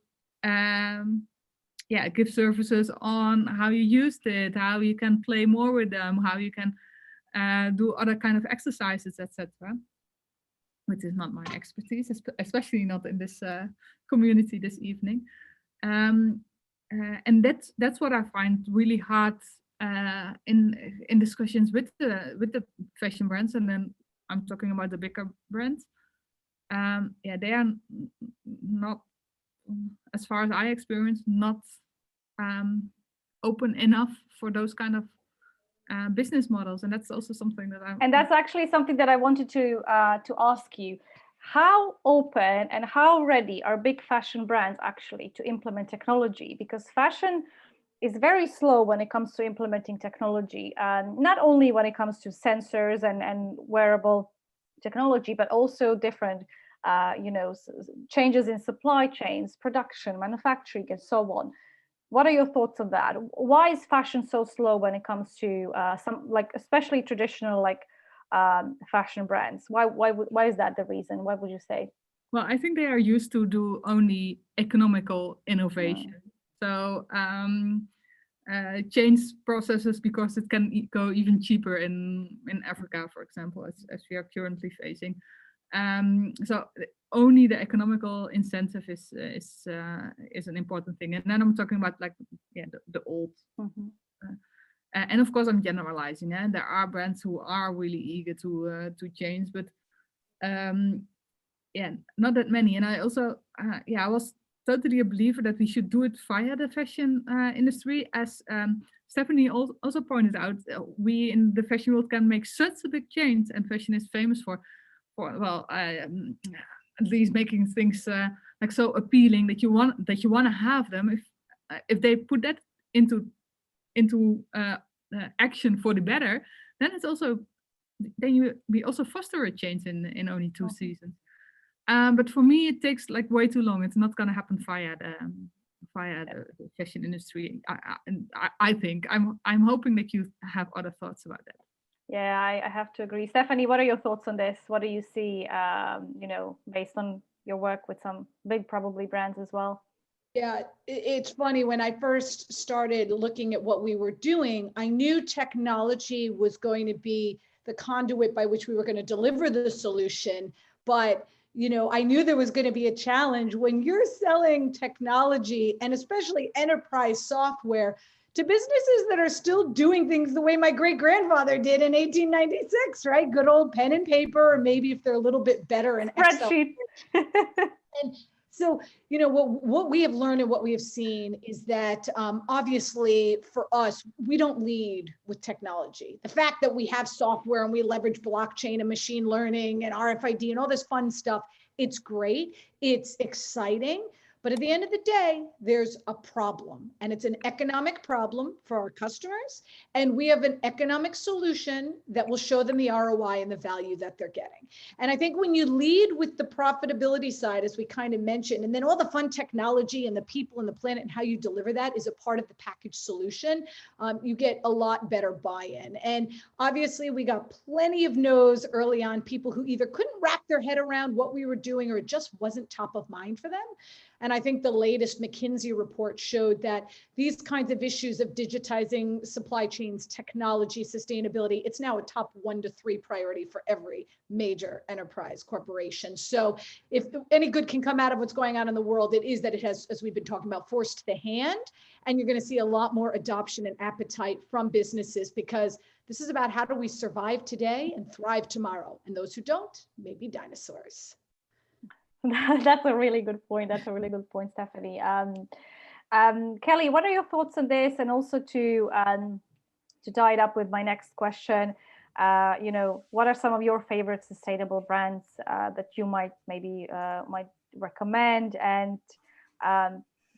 give services on how you used it, how you can play more with them, how you can do other kind of exercises, etc. Which is not my expertise, especially not in this community this evening. And that's what I find really hard in discussions with the fashion brands, and then I'm talking about the bigger brands. They are not, as far as I experience, not open enough for those kind of business models, and that's also something that And that's actually something that I wanted to ask you. How open and how ready are big fashion brands actually to implement technology? Because fashion is very slow when it comes to implementing technology, and not only when it comes to sensors and wearable technology, but also different changes in supply chains, production, manufacturing, and so on. What are your thoughts on that? Why is fashion so slow when it comes to some, like, especially traditional fashion brands? Why is that the reason? What would you say? Well, I think they are used to do only economical innovation. So change processes because it can go even cheaper in Africa, for example, as we are currently facing. So only the economical incentive is an important thing. And then I'm talking about the old. And of course, I'm generalizing. There are brands who are really eager to change, but not that many. And I also I was totally a believer that we should do it via the fashion industry, as Stephanie also pointed out. We in the fashion world can make such a big change, and fashion is famous for at least making things like so appealing that you want to have them. If they put that into action for the better, then it's also we also foster a change in only 2 seasons. But for me, it takes like way too long. It's not going to happen via the fashion industry. I think I'm hoping that you have other thoughts about that. Yeah, I have to agree. Stephanie, what are your thoughts on this? What do you see, based on your work with some big probably brands as well? Yeah, it's funny. When I first started looking at what we were doing, I knew technology was going to be the conduit by which we were going to deliver the solution. But, I knew there was going to be a challenge when you're selling technology, and especially enterprise software, to businesses that are still doing things the way my great-grandfather did in 1896, right? Good old pen and paper, or maybe if they're a little bit better in Excel. And so, what we have learned and what we have seen is that obviously for us, we don't lead with technology. The fact that we have software and we leverage blockchain and machine learning and RFID and all this fun stuff, it's great, it's exciting. But at the end of the day, there's a problem, and it's an economic problem for our customers. And we have an economic solution that will show them the ROI and the value that they're getting. And I think when you lead with the profitability side, as we kind of mentioned, and then all the fun technology and the people and the planet and how you deliver that is a part of the package solution, you get a lot better buy-in. And obviously we got plenty of no's early on, people who either couldn't wrap their head around what we were doing or it just wasn't top of mind for them. And I think the latest McKinsey report showed that these kinds of issues of digitizing supply chains, technology, sustainability, it's now a top 1 to 3 priority for every major enterprise corporation. So if any good can come out of what's going on in the world, it is that it has, as we've been talking about, forced the hand. And you're going to see a lot more adoption and appetite from businesses, because this is about how do we survive today and thrive tomorrow. And those who don't, may be dinosaurs. That's a really good point. That's a really good point, Stephanie. Kelly, what are your thoughts on this? And also to tie it up with my next question, what are some of your favorite sustainable brands that you might recommend? And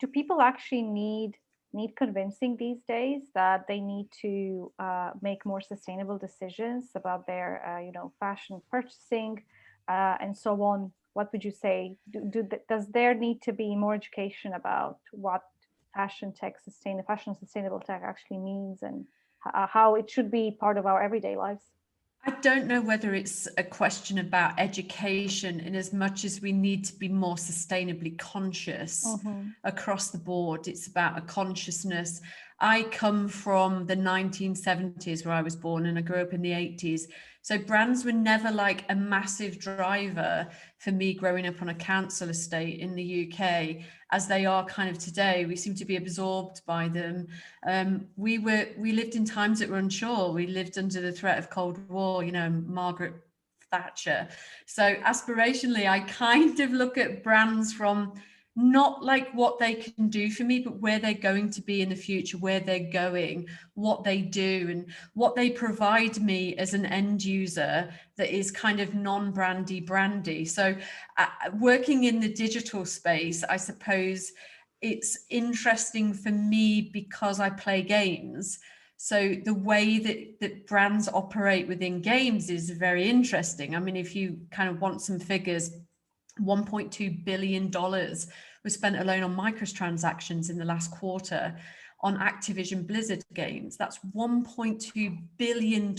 do people actually need convincing these days that they need to make more sustainable decisions about their fashion purchasing and so on? What would you say? Does there need to be more education about what fashion sustainable tech actually means, and how it should be part of our everyday lives? I don't know whether it's a question about education in as much as we need to be more sustainably conscious across the board. It's about a consciousness. I come from the 1970s where I was born, and I grew up in the 80s. So brands were never like a massive driver for me growing up on a council estate in the UK, as they are kind of today. We seem to be absorbed by them. We lived in times that were unsure. We lived under the threat of Cold War, Margaret Thatcher. So aspirationally, I kind of look at brands from not like what they can do for me, but where they're going to be in the future, where they're going, what they do, and what they provide me as an end user that is kind of brandy. So working in the digital space, I suppose it's interesting for me because I play games. So the way that brands operate within games is very interesting. I mean, if you kind of want some figures, $1.2 billion was spent alone on microtransactions in the last quarter on Activision Blizzard games. That's $1.2 billion,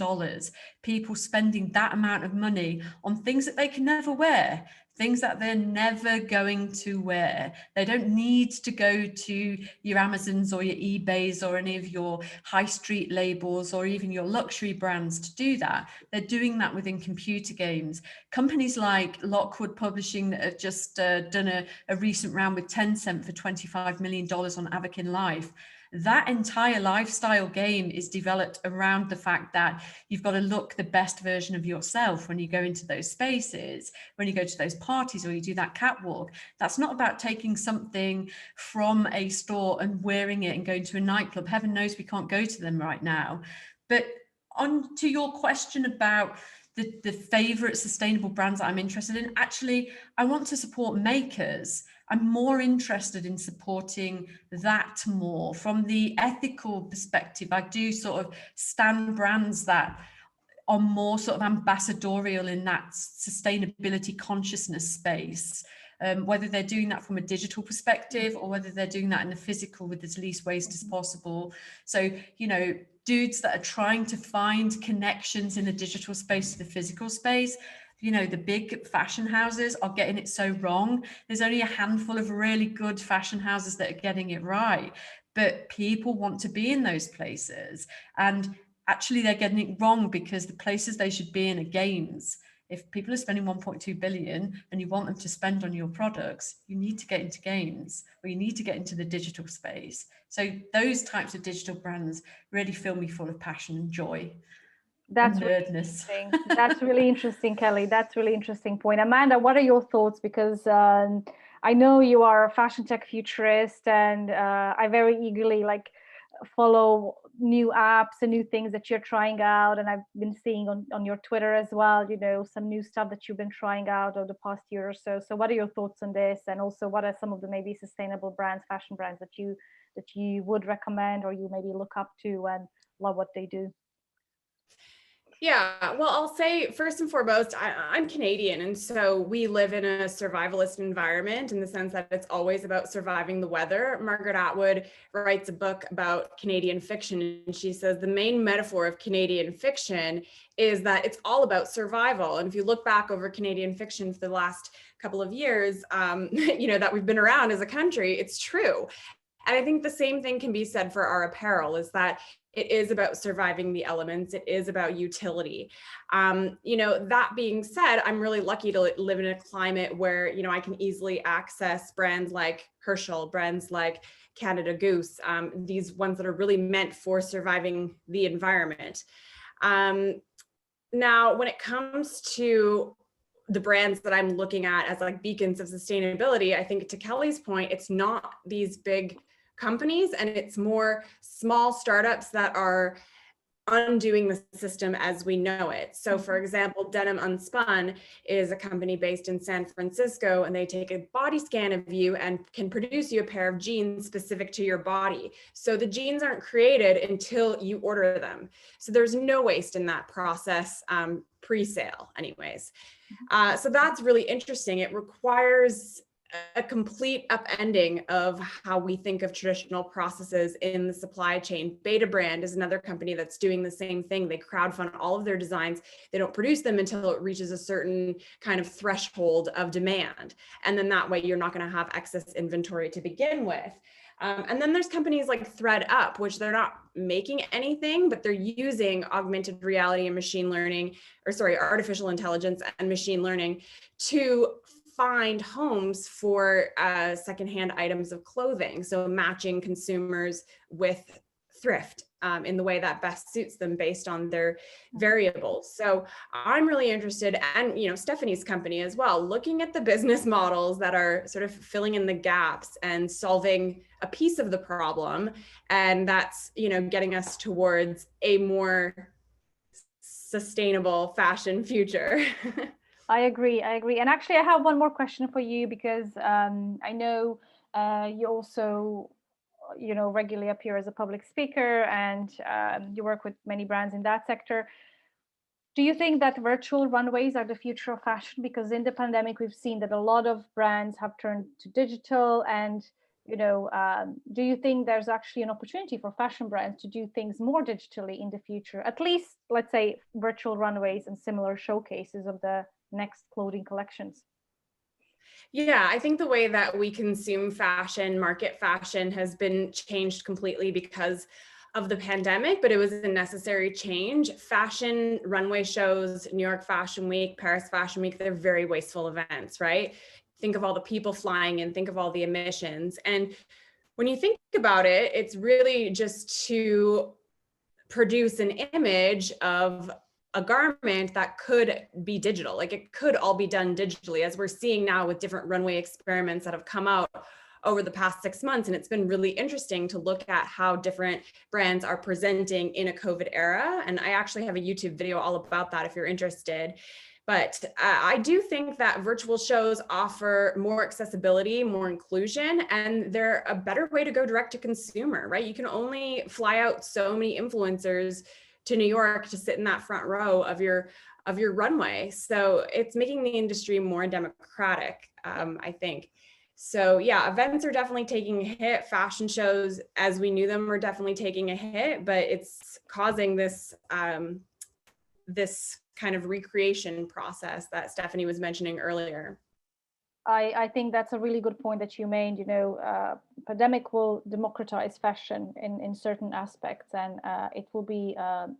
people spending that amount of money on things that they can never wear, things that they're never going to wear. They don't need to go to your Amazons or your eBays or any of your high street labels or even your luxury brands to do that. They're doing that within computer games. Companies like Lockwood Publishing that have just done a recent round with Tencent for $25 million on Avakin Life. That entire lifestyle game is developed around the fact that you've got to look the best version of yourself when you go into those spaces, when you go to those parties or you do that catwalk. That's not about taking something from a store and wearing it and going to a nightclub. Heaven knows we can't go to them right now. But on to your question about the favorite sustainable brands that I'm interested in, actually, I want to support makers. I'm more interested in supporting that more from the ethical perspective. I do sort of stand brands that are more sort of ambassadorial in that sustainability consciousness space, whether they're doing that from a digital perspective or whether they're doing that in the physical with as least waste as possible. So, dudes that are trying to find connections in the digital space to the physical space. The big fashion houses are getting it so wrong. There's only a handful of really good fashion houses that are getting it right, but people want to be in those places. And actually they're getting it wrong because the places they should be in are games. If people are spending 1.2 billion and you want them to spend on your products, you need to get into games, or you need to get into the digital space. So those types of digital brands really fill me full of passion and joy. That's really interesting. That's really interesting, Kelly. That's really interesting point. Amanda, what are your thoughts? Because I know you are a fashion tech futurist, and I very eagerly follow new apps and new things that you're trying out. And I've been seeing on your Twitter as well, some new stuff that you've been trying out over the past year or so. So what are your thoughts on this? And also, what are some of the maybe sustainable brands, fashion brands that you would recommend, or you maybe look up to and love what they do? Yeah, well, I'll say first and foremost, I'm Canadian. And so we live in a survivalist environment in the sense that it's always about surviving the weather. Margaret Atwood writes a book about Canadian fiction, and she says the main metaphor of Canadian fiction is that it's all about survival. And if you look back over Canadian fiction for the last couple of years, that we've been around as a country, it's true. And I think the same thing can be said for our apparel, is that it is about surviving the elements. It is about utility. That being said, I'm really lucky to live in a climate where, I can easily access brands like Herschel, brands like Canada Goose, these ones that are really meant for surviving the environment. Now, when it comes to the brands that I'm looking at as like beacons of sustainability, I think to Kelly's point, it's not these big companies, and it's more small startups that are undoing the system as we know it. So for example, Denim Unspun is a company based in San Francisco, and they take a body scan of you and can produce you a pair of jeans specific to your body. So the jeans aren't created until you order them. So there's no waste in that process, pre-sale anyways. So that's really interesting. It requires a complete upending of how we think of traditional processes in the supply chain. Beta Brand is another company that's doing the same thing. They crowdfund all of their designs. They don't produce them until it reaches a certain kind of threshold of demand. And then that way you're not going to have excess inventory to begin with. And then there's companies like ThreadUp, which they're not making anything, but they're using augmented reality and artificial intelligence and machine learning to find homes for secondhand items of clothing. So matching consumers with thrift in the way that best suits them based on their variables. So I'm really interested, and Stephanie's company as well, looking at the business models that are sort of filling in the gaps and solving a piece of the problem. And that's, getting us towards a more sustainable fashion future. I agree. And actually, I have one more question for you, because I know you also, regularly appear as a public speaker, and you work with many brands in that sector. Do you think that virtual runways are the future of fashion? Because in the pandemic, we've seen that a lot of brands have turned to digital, and do you think there's actually an opportunity for fashion brands to do things more digitally in the future? At least, let's say, virtual runways and similar showcases of the next clothing collections. Yeah, I think the way that we consume fashion, market fashion, has been changed completely because of the pandemic, but it was a necessary change. Fashion runway shows, New York Fashion Week, Paris Fashion Week, they're very wasteful events, right? Think of all the people flying in, think of all the emissions. And when you think about it, it's really just to produce an image of a garment that could be digital. Like, it could all be done digitally, as we're seeing now with different runway experiments that have come out over the past 6 months. And it's been really interesting to look at how different brands are presenting in a COVID era. And I actually have a YouTube video all about that if you're interested. But I do think that virtual shows offer more accessibility, more inclusion, and they're a better way to go direct to consumer, right? You can only fly out so many influencers to New York to sit in that front row of your runway. So it's making the industry more democratic, I think. So yeah, events are definitely taking a hit. Fashion shows, as we knew them, are definitely taking a hit, but it's causing this this kind of recreation process that Stephanie was mentioning earlier. I think that's a really good point that you made. Pandemic will democratize fashion in certain aspects, and it will be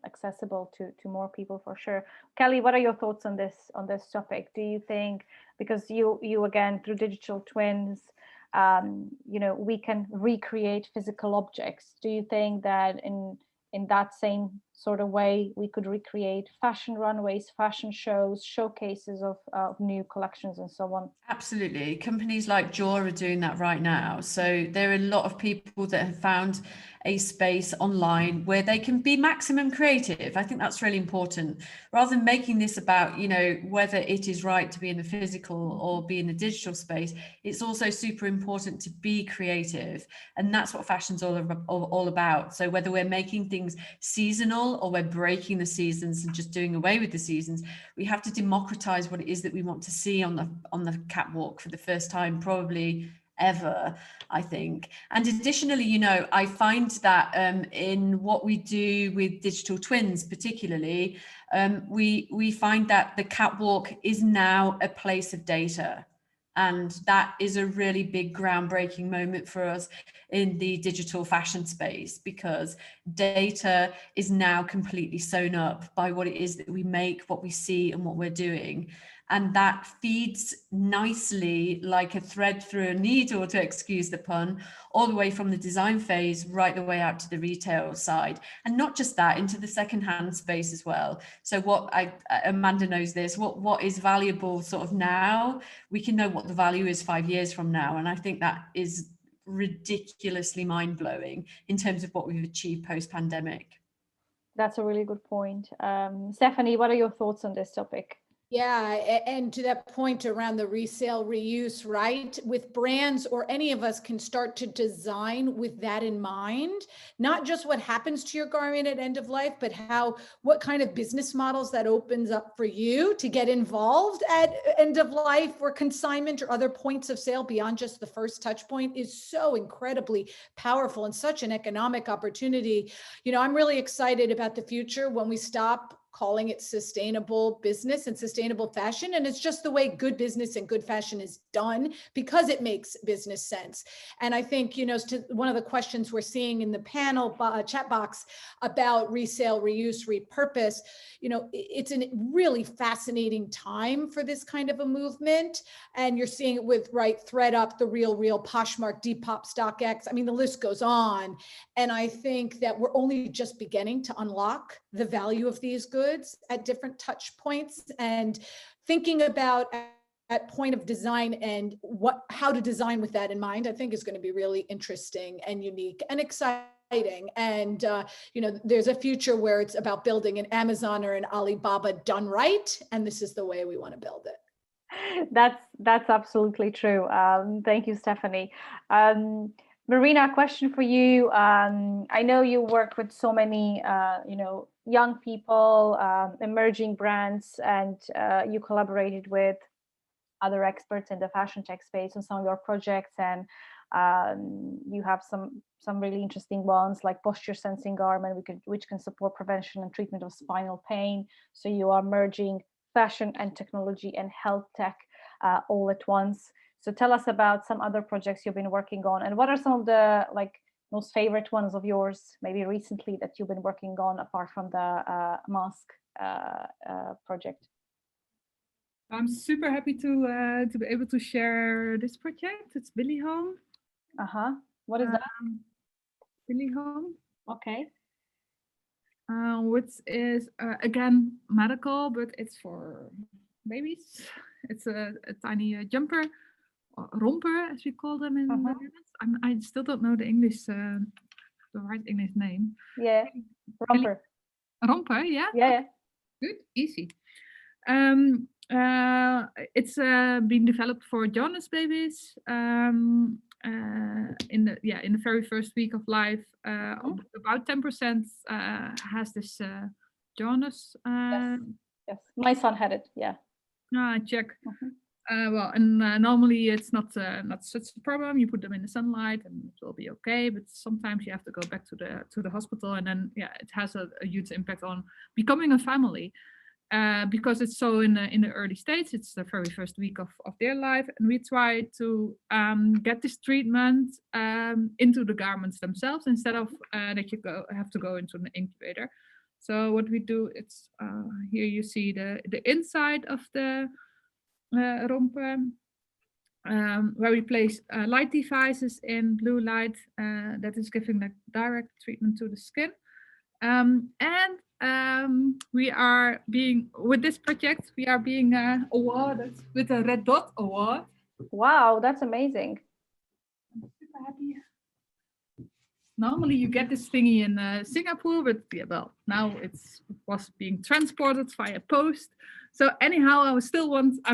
accessible to more people for sure. Kelly, what are your thoughts on this topic? Do you think, because you again, through digital twins, we can recreate physical objects? Do you think that in that same sort of way we could recreate fashion runways, fashion shows, showcases of new collections and so on? Absolutely. Companies like Jaw are doing that right now. So there are a lot of people that have found a space online where they can be maximum creative. I think that's really important. Rather than making this about, whether it is right to be in the physical or be in the digital space, it's also super important to be creative. And that's what fashion's all about. So whether we're making things seasonal seasonal, or we're breaking the seasons and just doing away with the seasons. We have to democratize what it is that we want to see on the catwalk for the first time, probably ever, I think. And additionally, you know, I find that in what we do with digital twins, particularly, we find that the catwalk is now a place of data. And that is a really big groundbreaking moment for us in the digital fashion space, because data is now completely sewn up by what it is that we make, what we see, and what we're doing. And that feeds nicely like a thread through a needle, to excuse the pun, all the way from the design phase right the way out to the retail side. And not just that, into the secondhand space as well. So what Amanda knows this, what is valuable sort of now, we can know what the value is 5 years from now. And I think that is ridiculously mind-blowing in terms of what we've achieved post-pandemic. That's a really good point. Stephanie, what are your thoughts on this topic? Yeah, and to that point around the resale, reuse, right? With brands, or any of us can start to design with that in mind, not just what happens to your garment at end of life, but what kind of business models that opens up for you to get involved at end of life or consignment or other points of sale beyond just the first touch point is so incredibly powerful and such an economic opportunity. You know, I'm really excited about the future when we stop calling it sustainable business and sustainable fashion. And it's just the way good business and good fashion is done, because it makes business sense. And I think, you know, to one of the questions we're seeing in the panel chat box about resale, reuse, repurpose, you know, it's a really fascinating time for this kind of a movement. And you're seeing it with, right, ThreadUp, The Real, Poshmark, Depop, StockX. I mean, the list goes on. And I think that we're only just beginning to unlock the value of these goods at different touch points, and thinking about at point of design and how to design with that in mind, I think is going to be really interesting and unique and exciting. And you know, there's a future where it's about building an Amazon or an Alibaba done right, and this is the way we want to build it. That's absolutely true. Thank you, Stephanie. Marina, question for you. I know you work with so many, you know, young people, emerging brands, and you collaborated with other experts in the fashion tech space on some of your projects, and you have some really interesting ones like posture sensing garment, which can support prevention and treatment of spinal pain. So you are merging fashion and technology and health tech all at once. So tell us about some other projects you've been working on, and what are some of the most favorite ones of yours, maybe recently, that you've been working on apart from the mask project? I'm super happy to be able to share this project. It's Billy Home. What is that? Billy Home. Okay. Which is again medical, but it's for babies. It's a tiny jumper, or romper, as we call them in the Netherlands. I still don't know the English, the right English name. Yeah, romper. Romper, yeah. Yeah. Good, easy. It's been developed for jaundice babies. In the very first week of life, about 10% has this jaundice. Yes, my son had it. Yeah. Check. Well, and normally it's not such a problem. You put them in the sunlight and it will be okay. But sometimes you have to go back to the hospital, and then it has a huge impact on becoming a family. Because it's so in the early stage, it's the very first week of their life, and we try to get this treatment into the garments themselves instead of that you have to go into an incubator. So what we do, it's here you see the inside of the romper, where we place light devices in blue light that is giving the direct treatment to the skin. We are being, with this project, we are being awarded with a Red Dot Award. Wow, that's amazing. I'm super happy. Normally you get this thingy in Singapore, but now it was being transported via post. So anyhow, I'm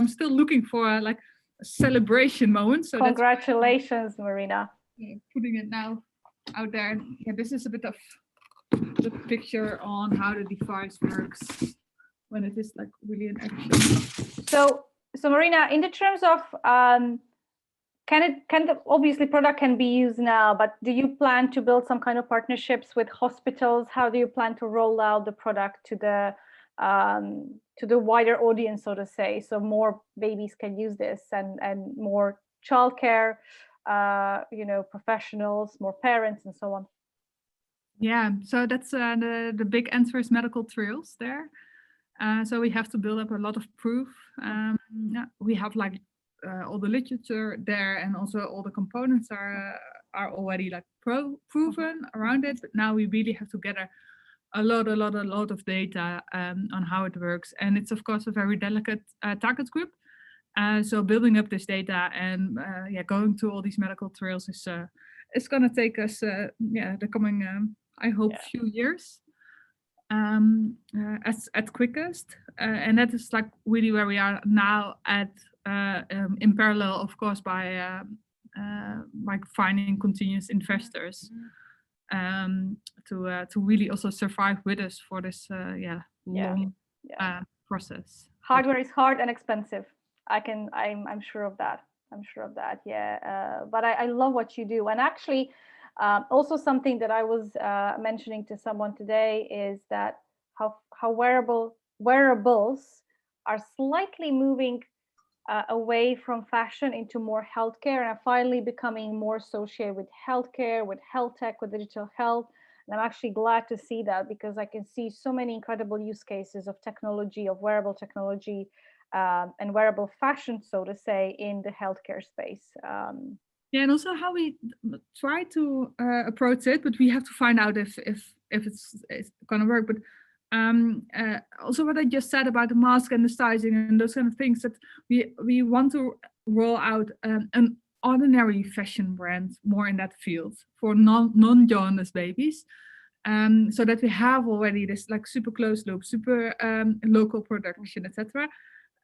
still looking for a celebration moment. So congratulations, Marina. Putting it now out there. Yeah, this is a bit of the picture on how the device works when it is like really in action. So Marina, in the terms of obviously product can be used now, but do you plan to build some kind of partnerships with hospitals? How do you plan to roll out the product to the wider audience, so to say, so more babies can use this and more childcare, professionals, more parents, and so on? Yeah, so that's the big answer is medical trials there. So we have to build up a lot of proof. We have like all the literature there, and also all the components are already like proven around it. But now we really have to gather a lot of data on how it works, and it's of course a very delicate target group. So building up this data and going to all these medical trials is it's going to take us the coming I hope few years at quickest, and that is like really where we are now at in parallel, of course, by finding continuous investors to really also survive with us for this long process. Hardware is hard and expensive. I'm sure of that. Yeah. But I love what you do. And actually, also something that I was mentioning to someone today is that how wearables are slightly moving away from fashion into more healthcare, and are finally becoming more associated with healthcare, with health tech, with digital health. And I'm actually glad to see that, because I can see so many incredible use cases of technology, of wearable technology, and wearable fashion, so to say, in the healthcare space. Yeah, and also how we try to approach it, but we have to find out if it's going to work. But also what I just said about the mask and the sizing and those kind of things, that we want to roll out an ordinary fashion brand more in that field for non-jaundice babies, so that we have already this like super closed loop, super local production, etc.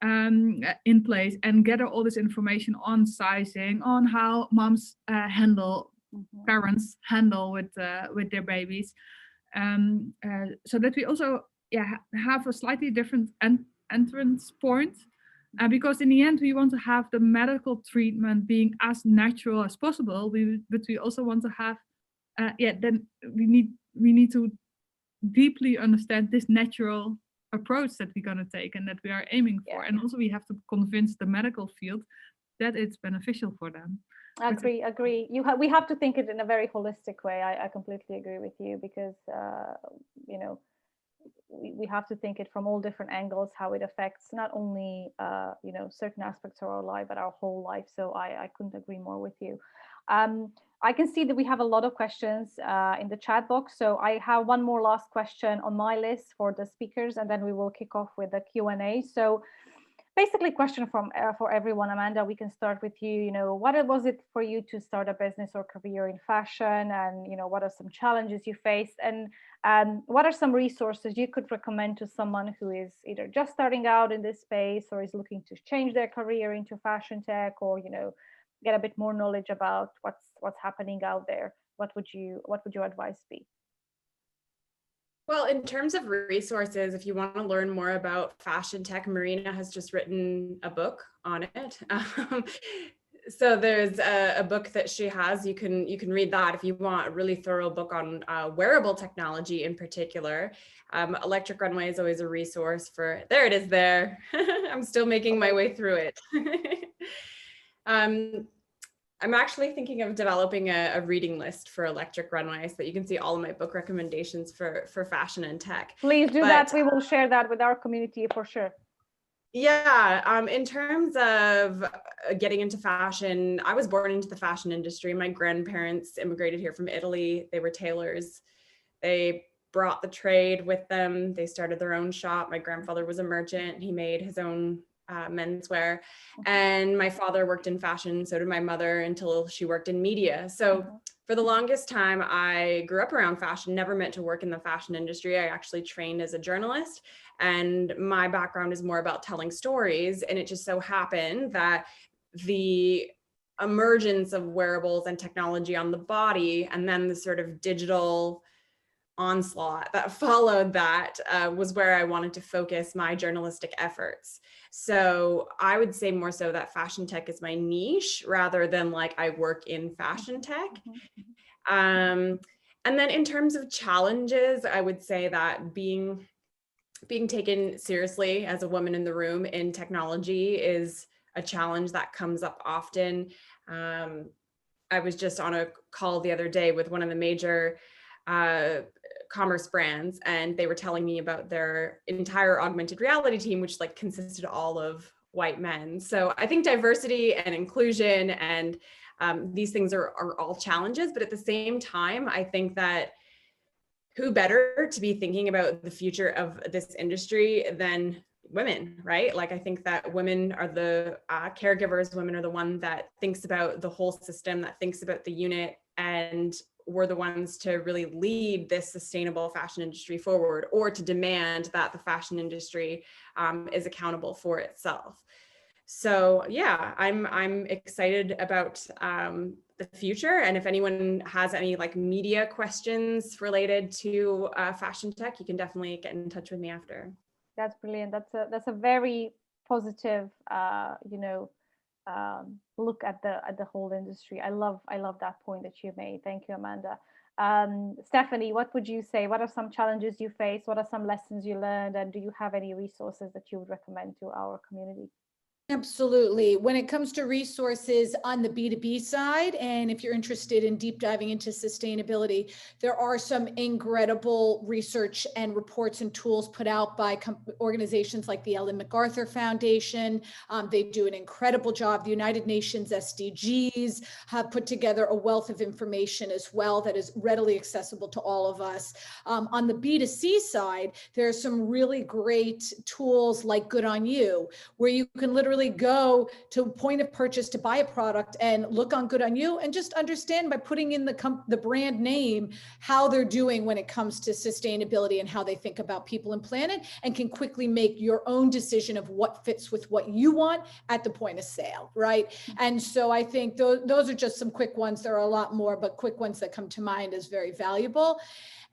In place, and gather all this information on sizing, on how moms parents handle with their babies, so that we also have a slightly different entrance point, because in the end we want to have the medical treatment being as natural as possible, but we also want to have then we need to deeply understand this natural approach that we're going to take and that we are aiming for, and also we have to convince the medical field that it's beneficial for them. Agree. We have to think it in a very holistic way. I completely agree with you, because we have to think it from all different angles, how it affects not only certain aspects of our life, but our whole life. So I couldn't agree more with you. I can see that we have a lot of questions in the chat box. So I have one more last question on my list for the speakers, and then we will kick off with the Q&A. So basically, question for everyone. Amanda, we can start with you. What was it for you to start a business or career in fashion, and what are some challenges you faced, and what are some resources you could recommend to someone who is either just starting out in this space or is looking to change their career into fashion tech, or get a bit more knowledge about what's happening out there? What would your advice be? Well, in terms of resources, if you want to learn more about fashion tech, Marina has just written a book on it. So there's a book that she has. You can read that if you want a really thorough book on wearable technology in particular. Electric Runway is always a resource for. There it is. There. I'm still making my way through it. I'm actually thinking of developing a reading list for Electric Runway so that you can see all of my book recommendations for fashion and tech. Please do that. We will share that with our community for sure. Yeah, in terms of getting into fashion, I was born into the fashion industry. My grandparents immigrated here from Italy. They were tailors. They brought the trade with them. They started their own shop. My grandfather was a merchant. He made his own menswear, and my father worked in fashion. So did my mother, until she worked in media. So for the longest time, I grew up around fashion, never meant to work in the fashion industry. I actually trained as a journalist, and my background is more about telling stories. And it just so happened that the emergence of wearables and technology on the body, and then the sort of digital onslaught that followed that was where I wanted to focus my journalistic efforts. So I would say more so that fashion tech is my niche rather than like I work in fashion tech. And then in terms of challenges, I would say that being taken seriously as a woman in the room in technology is a challenge that comes up often. I was just on a call the other day with one of the major commerce brands, and they were telling me about their entire augmented reality team, which like consisted all of white men. So I think diversity and inclusion and these things are all challenges, but at the same time, I think that who better to be thinking about the future of this industry than women, right? Like, I think that women are the caregivers, women are the one that thinks about the whole system, that thinks about the unit, and we're the ones to really lead this sustainable fashion industry forward, or to demand that the fashion industry is accountable for itself. So yeah, I'm excited about the future. And if anyone has any like media questions related to fashion tech, you can definitely get in touch with me after. That's brilliant. That's a very positive, look at the whole industry. I love that point that you made. Thank you, Amanda. Stephanie, what would you say? What are some challenges you face? What are some lessons you learned? And do you have any resources that you would recommend to our community? Absolutely. When it comes to resources on the B2B side, and if you're interested in deep diving into sustainability, there are some incredible research and reports and tools put out by organizations like the Ellen MacArthur Foundation. They do an incredible job. The United Nations SDGs have put together a wealth of information as well that is readily accessible to all of us. On the B2C side, there are some really great tools like Good On You, where you can literally go to a point of purchase to buy a product and look on Good On You and just understand by putting in the brand name how they're doing when it comes to sustainability and how they think about people and planet, and can quickly make your own decision of what fits with what you want at the point of sale, right? And so I think those are just some quick ones. There are a lot more, but quick ones that come to mind as very valuable.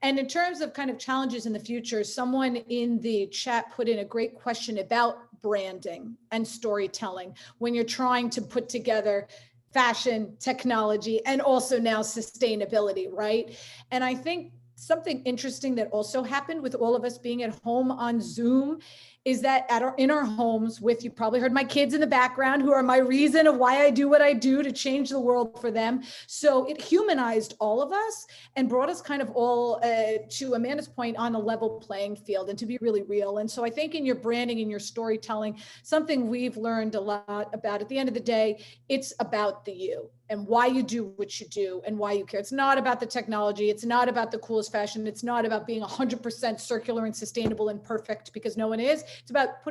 And in terms of kind of challenges in the future, someone in the chat put in a great question about branding and storytelling when you're trying to put together fashion, technology, and also now sustainability, right? And I think something interesting that also happened with all of us being at home on Zoom is that in our homes with, you probably heard my kids in the background who are my reason of why I do what I do to change the world for them. So it humanized all of us and brought us kind of all to Amanda's point on a level playing field and to be really real. And so I think in your branding and your storytelling, something we've learned a lot about at the end of the day, it's about the you and why you do what you do and why you care. It's not about the technology. It's not about the coolest fashion. It's not about being 100% circular and sustainable and perfect, because no one is. It's about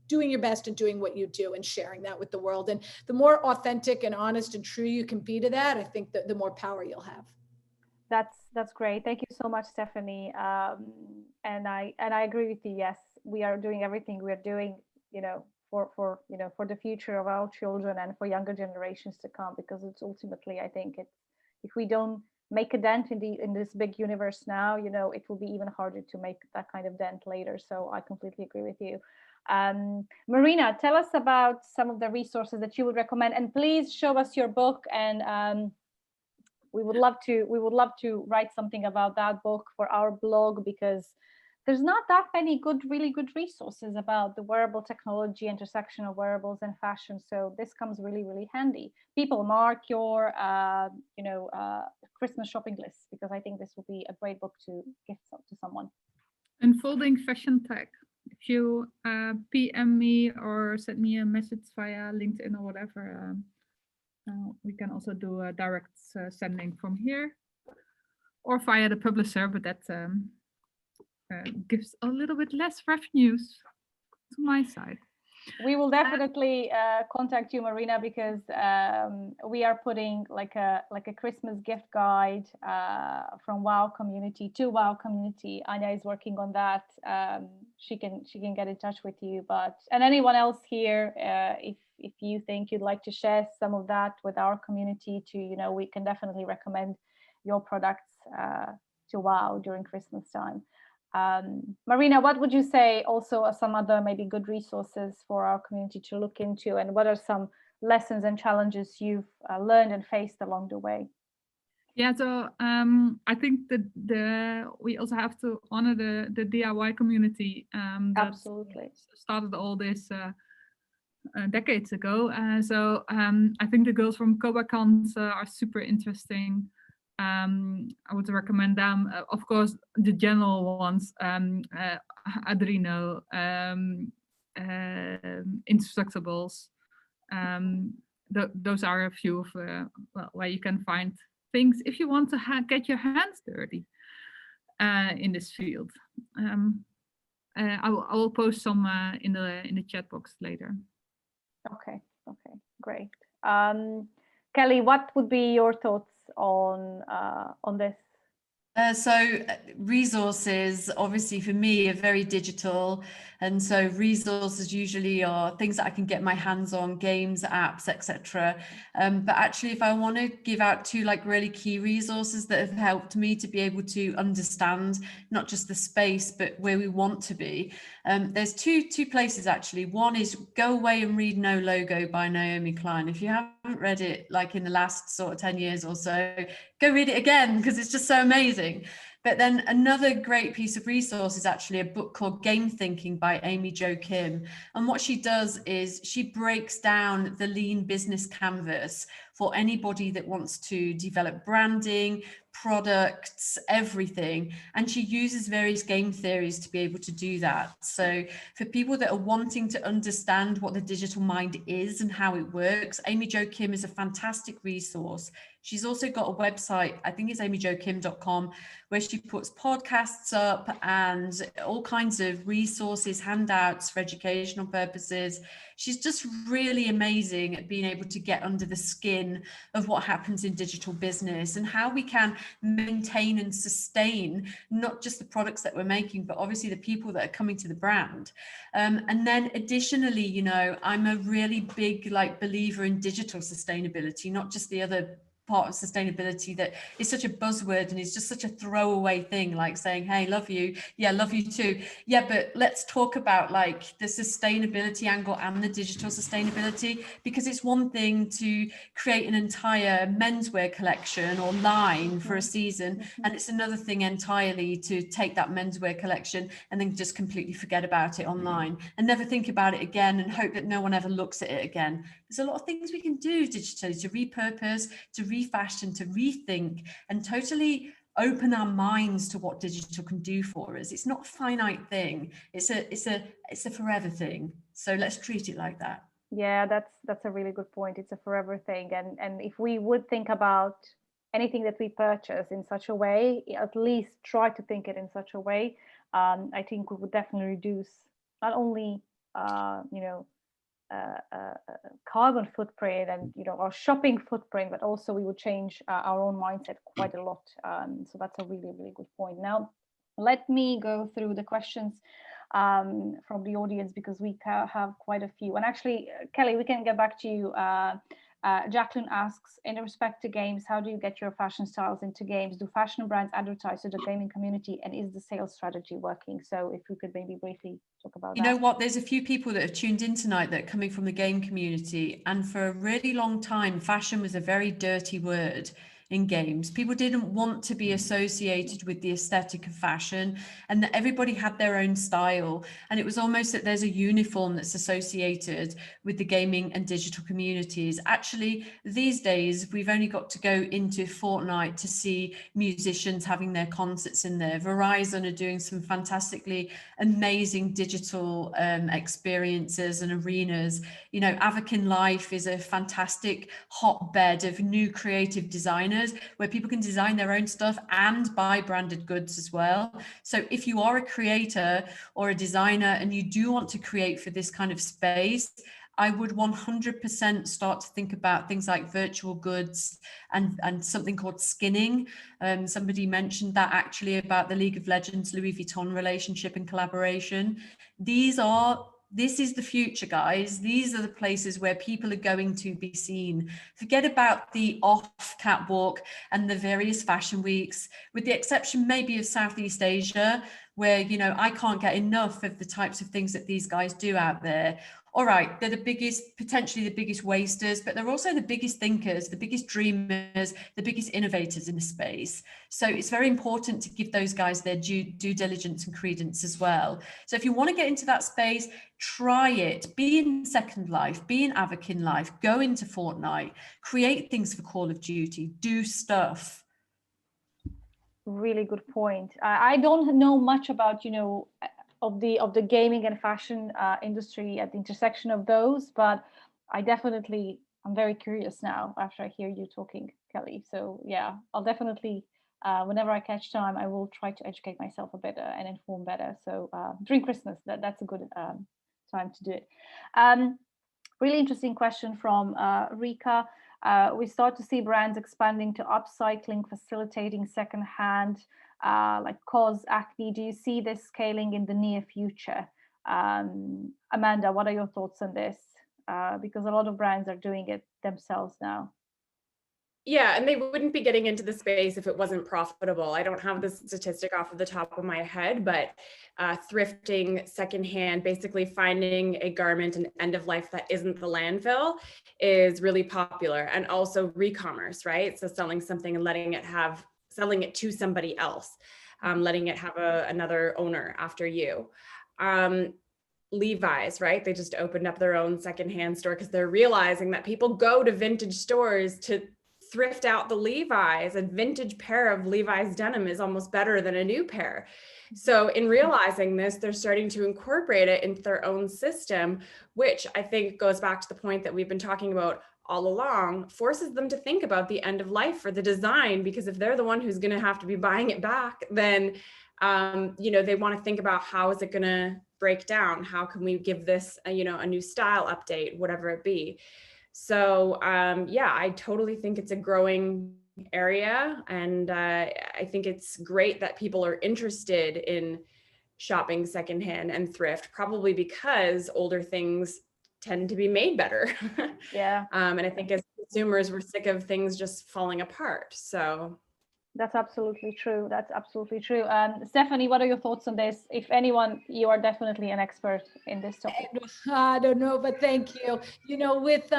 doing your best and doing what you do and sharing that with the world. And the more authentic and honest and true you can be to that, I think the more power you'll have. That's great. Thank you so much, Stephanie. And I agree with you. Yes, we are doing everything we are doing, for the future of our children and for younger generations to come, because it's ultimately, I think if we don't make a dent in this big universe now, it will be even harder to make that kind of dent later. So I completely agree with you. Marina, tell us about some of the resources that you would recommend, and please show us your book. And we would love to write something about that book for our blog, because there's not that many really good resources about the wearable technology, intersection of wearables and fashion. So this comes really, really handy. People, mark your Christmas shopping list, because I think this will be a great book to gift to someone. Unfolding fashion tech. If you PM me or send me a message via LinkedIn or whatever, we can also do a direct sending from here or via the publisher, but that gives a little bit less revenues to my side. We will definitely contact you, Marina, because we are putting like a Christmas gift guide from WoW community to WoW community. Anya is working on that. She can get in touch with you, and anyone else here, if you think you'd like to share some of that with our community too, we can definitely recommend your products WoW during Christmas time. Marina, what would you say also are some other maybe good resources for our community to look into, and what are some lessons and challenges you've learned and faced along the way? Yeah, so I think that we also have to honor the DIY community that Absolutely started all this decades ago. So I think the girls from Cobacons are super interesting. I would recommend them. Of course, the general ones, Adreno, Instructables. Those are a few of where you can find things if you want to get your hands dirty in this field. I will post some in the chat box later. Okay, great. Kelly, what would be your thoughts on this? So resources, obviously for me, are very digital. And so resources usually are things that I can get my hands on, games, apps, etc. But actually, if I want to give out two like really key resources that have helped me to be able to understand not just the space, but where we want to be, there's two places actually. One is go away and read No Logo by Naomi Klein. If you haven't read it like in the last sort of 10 years or so, go read it again because it's just so amazing. But then another great piece of resource is actually a book called Game Thinking by Amy Jo Kim. And what she does is she breaks down the lean business canvas for anybody that wants to develop branding, products, everything. And she uses various game theories to be able to do that. So for people that are wanting to understand what the digital mind is and how it works, Amy Jo Kim is a fantastic resource. She's also got a website, I think it's amyjokim.com, where she puts podcasts up and all kinds of resources, handouts for educational purposes. She's just really amazing at being able to get under the skin of what happens in digital business and how we can maintain and sustain not just the products that we're making, but obviously the people that are coming to the brand. And then additionally, you know, I'm a really big believer in digital sustainability, not just the other part of sustainability that is such a buzzword and is just such a throwaway thing, like saying, hey, love you. Yeah, love you too. Yeah, but let's talk about like the sustainability angle and the digital sustainability, because it's one thing to create an entire menswear collection or line for a season, and it's another thing entirely to take that menswear collection and then just completely forget about it online and never think about it again and hope that no one ever looks at it again. There's a lot of things we can do digitally to repurpose, to refashion, to rethink, and totally open our minds to what digital can do for us. It's not a finite thing. It's a forever thing. So let's treat it like that. Yeah, that's a really good point. It's a forever thing. And if we would think about anything that we purchase in such a way, at least try to think it in such a way, I think we would definitely reduce not only carbon footprint and our shopping footprint, but also we would change our own mindset quite a lot. So that's a really, really good point. Now, let me go through the questions from the audience, because we have quite a few. And actually, Kelly, we can get back to you. Jacqueline asks, in respect to games, how do you get your fashion styles into games? Do fashion brands advertise to the gaming community, and is the sales strategy working? So if we could maybe briefly talk about that. You know what, there's a few people that have tuned in tonight that are coming from the game community, and for a really long time fashion was a very dirty word in games. People didn't want to be associated with the aesthetic of fashion, and that everybody had their own style, and it was almost that there's a uniform that's associated with the gaming and digital communities. Actually, these days we've only got to go into Fortnite to see musicians having their concerts in there. Verizon are doing some fantastically amazing digital experiences and arenas. You know, Avakin Life is a fantastic hotbed of new creative designers where people can design their own stuff and buy branded goods as well. So if you are a creator or a designer and you do want to create for this kind of space, I would 100% start to think about things like virtual goods and something called skinning. Somebody mentioned that actually about the League of Legends Louis Vuitton relationship and collaboration. These are This is the future, guys. These are the places where people are going to be seen. Forget about the off catwalk and the various fashion weeks, with the exception maybe of Southeast Asia, where, you know, I can't get enough of the types of things that these guys do out there. All right, they're the biggest, potentially the biggest wasters, but they're also the biggest thinkers, the biggest dreamers, the biggest innovators in the space. So it's very important to give those guys their due diligence and credence as well. So if you want to get into that space, try it. Be in Second Life, be in Avakin Life, go into Fortnite, create things for Call of Duty, do stuff. Really good point. I don't know much about, you know, of the gaming and fashion industry at the intersection of those, but I'm very curious now after I hear you talking, Kelly. So yeah, I'll definitely, whenever I catch time, I will try to educate myself a bit and inform better. So during Christmas, that's a good time to do it. Really interesting question from Rika. We start to see brands expanding to upcycling, facilitating secondhand, like cause acne. Do you see this scaling in the near future? Amanda, what are your thoughts on this? Because a lot of brands are doing it themselves now. Yeah, and they wouldn't be getting into the space if it wasn't profitable. I don't have the statistic off of the top of my head, but thrifting secondhand, basically finding a garment and end of life that isn't the landfill, is really popular. And also re-commerce, right? So selling something and selling it to somebody else, letting it have another owner after you. Levi's, right? They just opened up their own secondhand store because they're realizing that people go to vintage stores to thrift out the Levi's. A vintage pair of Levi's denim is almost better than a new pair. So in realizing this, they're starting to incorporate it into their own system, which I think goes back to the point that we've been talking about all along, forces them to think about the end of life for the design, because if they're the one who's going to have to be buying it back, then you know, they want to think about how is it going to break down? How can we give this, you know, a new style update, whatever it be. So yeah, I totally think it's a growing area, and I think it's great that people are interested in shopping secondhand and thrift, probably because older things tend to be made better. Yeah. And I think as consumers, we're sick of things just falling apart. So that's absolutely true. That's absolutely true. Stephanie, what are your thoughts on this? If anyone, you are definitely an expert in this topic. I don't know, but thank you. You know, with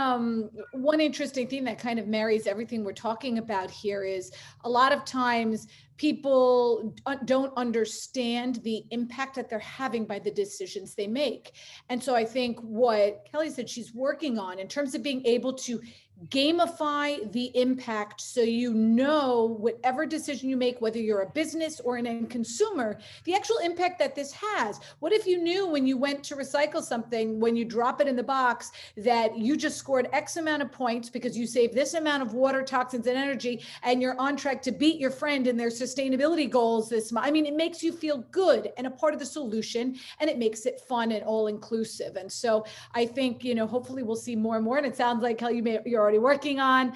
one interesting thing that kind of marries everything we're talking about here is a lot of times people don't understand the impact that they're having by the decisions they make. And so I think what Kelly said she's working on in terms of being able to gamify the impact, so you know whatever decision you make, whether you're a business or an end consumer, the actual impact that this has. What if you knew when you went to recycle something, when you drop it in the box, that you just scored X amount of points because you saved this amount of water, toxins, and energy, and you're on track to beat your friend in their sustainability goals this month? I mean, it makes you feel good and a part of the solution, and it makes it fun and all inclusive. And so I think, you know, hopefully we'll see more and more. And it sounds like how you're already working on,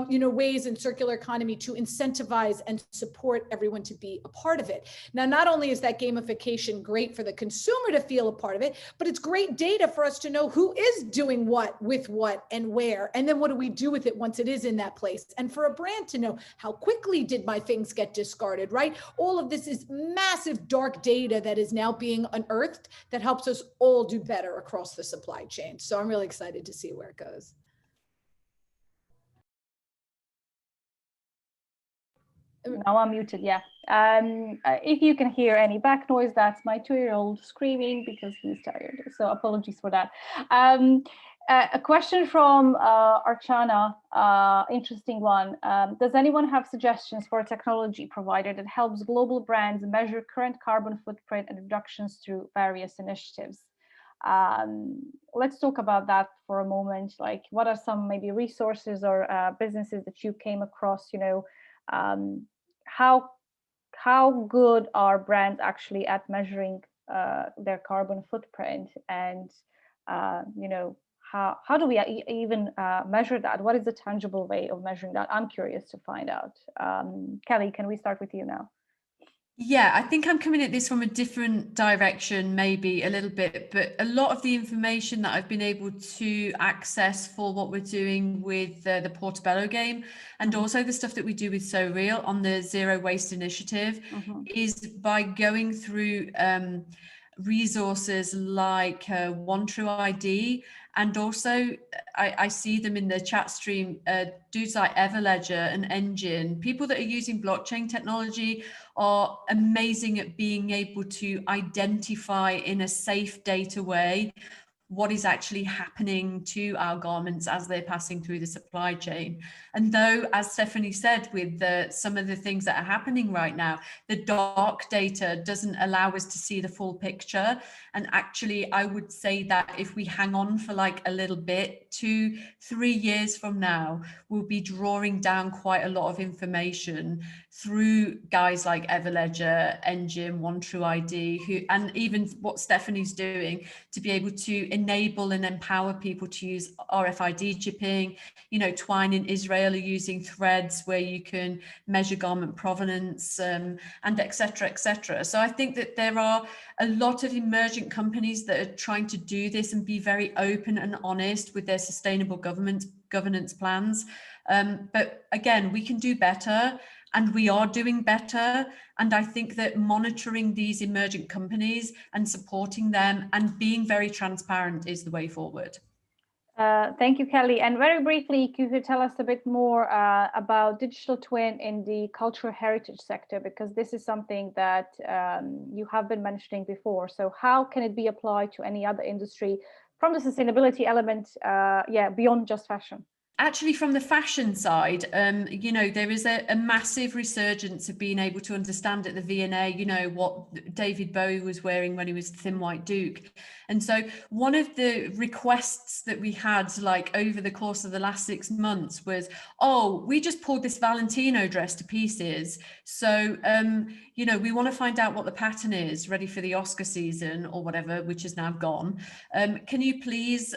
you know, ways in circular economy to incentivize and support everyone to be a part of it. Now, not only is that gamification great for the consumer to feel a part of it, but it's great data for us to know who is doing what, with what, and where. And then what do we do with it once it is in that place? And for a brand to know how quickly did my things get discarded, right? All of this is massive dark data that is now being unearthed that helps us all do better across the supply chain. So I'm really excited to see where it goes. Now I'm muted, yeah. If you can hear any back noise, that's my 2-year-old screaming because he's tired. So apologies for that. A question from Archana, interesting one. Does anyone have suggestions for a technology provider that helps global brands measure current carbon footprint and reductions through various initiatives? Let's talk about that for a moment. Like, what are some maybe resources or businesses that you came across, you know, how good are brands actually at measuring their carbon footprint, and you know, how do we even measure that? What is the tangible way of measuring that? I'm curious to find out. Kelly, can we start with you now? Yeah, I think I'm coming at this from a different direction, maybe a little bit, but a lot of the information that I've been able to access for what we're doing with the Portobello game, and also the stuff that we do with So Real on the Zero Waste Initiative, is by going through resources like One True ID, and also I see them in the chat stream, dudes like Everledger and Engine, people that are using blockchain technology are amazing at being able to identify in a safe data way what is actually happening to our garments as they're passing through the supply chain. And though, as Stephanie said, with some of the things that are happening right now, the dark data doesn't allow us to see the full picture. And actually, I would say that if we hang on for like a little bit, 2-3 years from now, we'll be drawing down quite a lot of information through guys like Everledger, Engine, One True ID, who, and even what Stephanie's doing to be able to enable and empower people to use RFID chipping. You know, Twine in Israel are using threads where you can measure garment provenance, and et cetera, et cetera. So I think that there are a lot of emergent companies that are trying to do this and be very open and honest with their sustainable governance plans. But again, we can do better, and we are doing better. And I think that monitoring these emergent companies and supporting them and being very transparent is the way forward. Thank you, Kelly. And very briefly, could you tell us a bit more about digital twin in the cultural heritage sector? Because this is something that you have been mentioning before. So how can it be applied to any other industry from the sustainability element, beyond just fashion? Actually, from the fashion side, you know, there is a massive resurgence of being able to understand at the V&A, you know, what David Bowie was wearing when he was Thin White Duke. And so one of the requests that we had, like over the course of the last 6 months, was, oh, we just pulled this Valentino dress to pieces. So, you know, we want to find out what the pattern is ready for the Oscar season or whatever, which is now gone. Can you please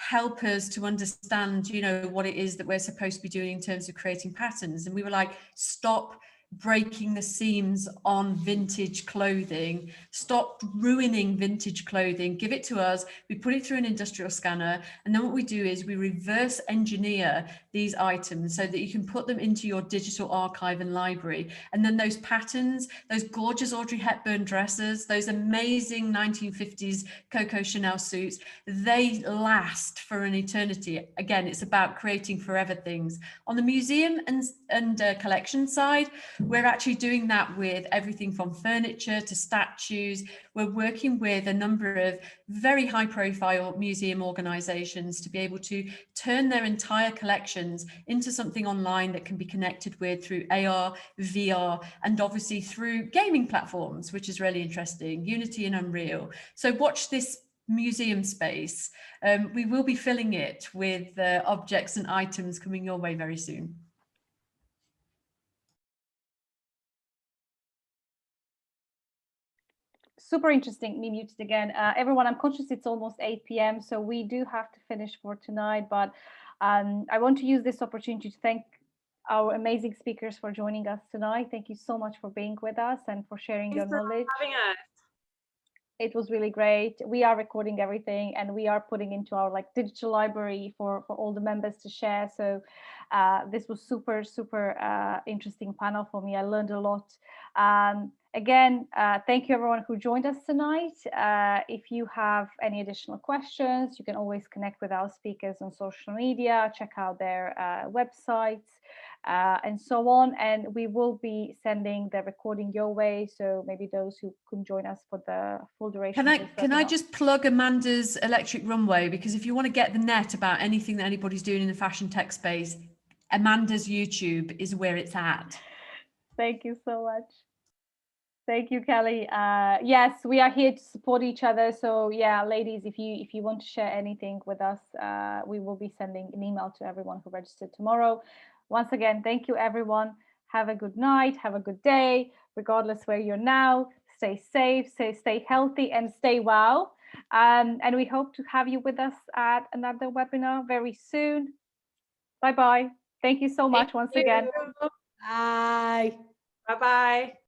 help us to understand, you know, what it is that we're supposed to be doing in terms of creating patterns? And we were like, stop breaking the seams on vintage clothing, stop ruining vintage clothing, give it to us. We put it through an industrial scanner, and then what we do is we reverse engineer these items so that you can put them into your digital archive and library. And then those patterns, those gorgeous Audrey Hepburn dresses, those amazing 1950s Coco Chanel suits, they last for an eternity. Again, it's about creating forever things. On the museum and collection side, we're actually doing that with everything from furniture to statues. We're working with a number of very high profile museum organizations to be able to turn their entire collections into something online that can be connected with through AR, VR, and obviously through gaming platforms, which is really interesting, Unity and Unreal. So watch this museum space. We will be filling it with objects and items coming your way very soon. Super interesting. Me muted again. Everyone, I'm conscious it's almost 8 p.m. So we do have to finish for tonight, but I want to use this opportunity to thank our amazing speakers for joining us tonight. Thank you so much for being with us and for sharing your knowledge. Having us. It was really great. We are recording everything and we are putting into our like digital library for all the members to share. So this was super interesting panel for me. I learned a lot. Again, thank you everyone who joined us tonight. If you have any additional questions, you can always connect with our speakers on social media, check out their websites, and so on. And we will be sending the recording your way. So maybe those who couldn't join us for the full duration. Can I just plug Amanda's Electric Runway? Because if you want to get the net about anything that anybody's doing in the fashion tech space, Amanda's YouTube is where it's at. Thank you so much. Thank you, Kelly. Yes, we are here to support each other. So yeah, ladies, if you want to share anything with us, we will be sending an email to everyone who registered tomorrow. Once again, thank you, everyone. Have a good night. Have a good day, regardless where you're now. Stay safe, stay healthy, and stay wow. And we hope to have you with us at another webinar very soon. Bye-bye. Thank you so much once again. Bye. Bye-bye.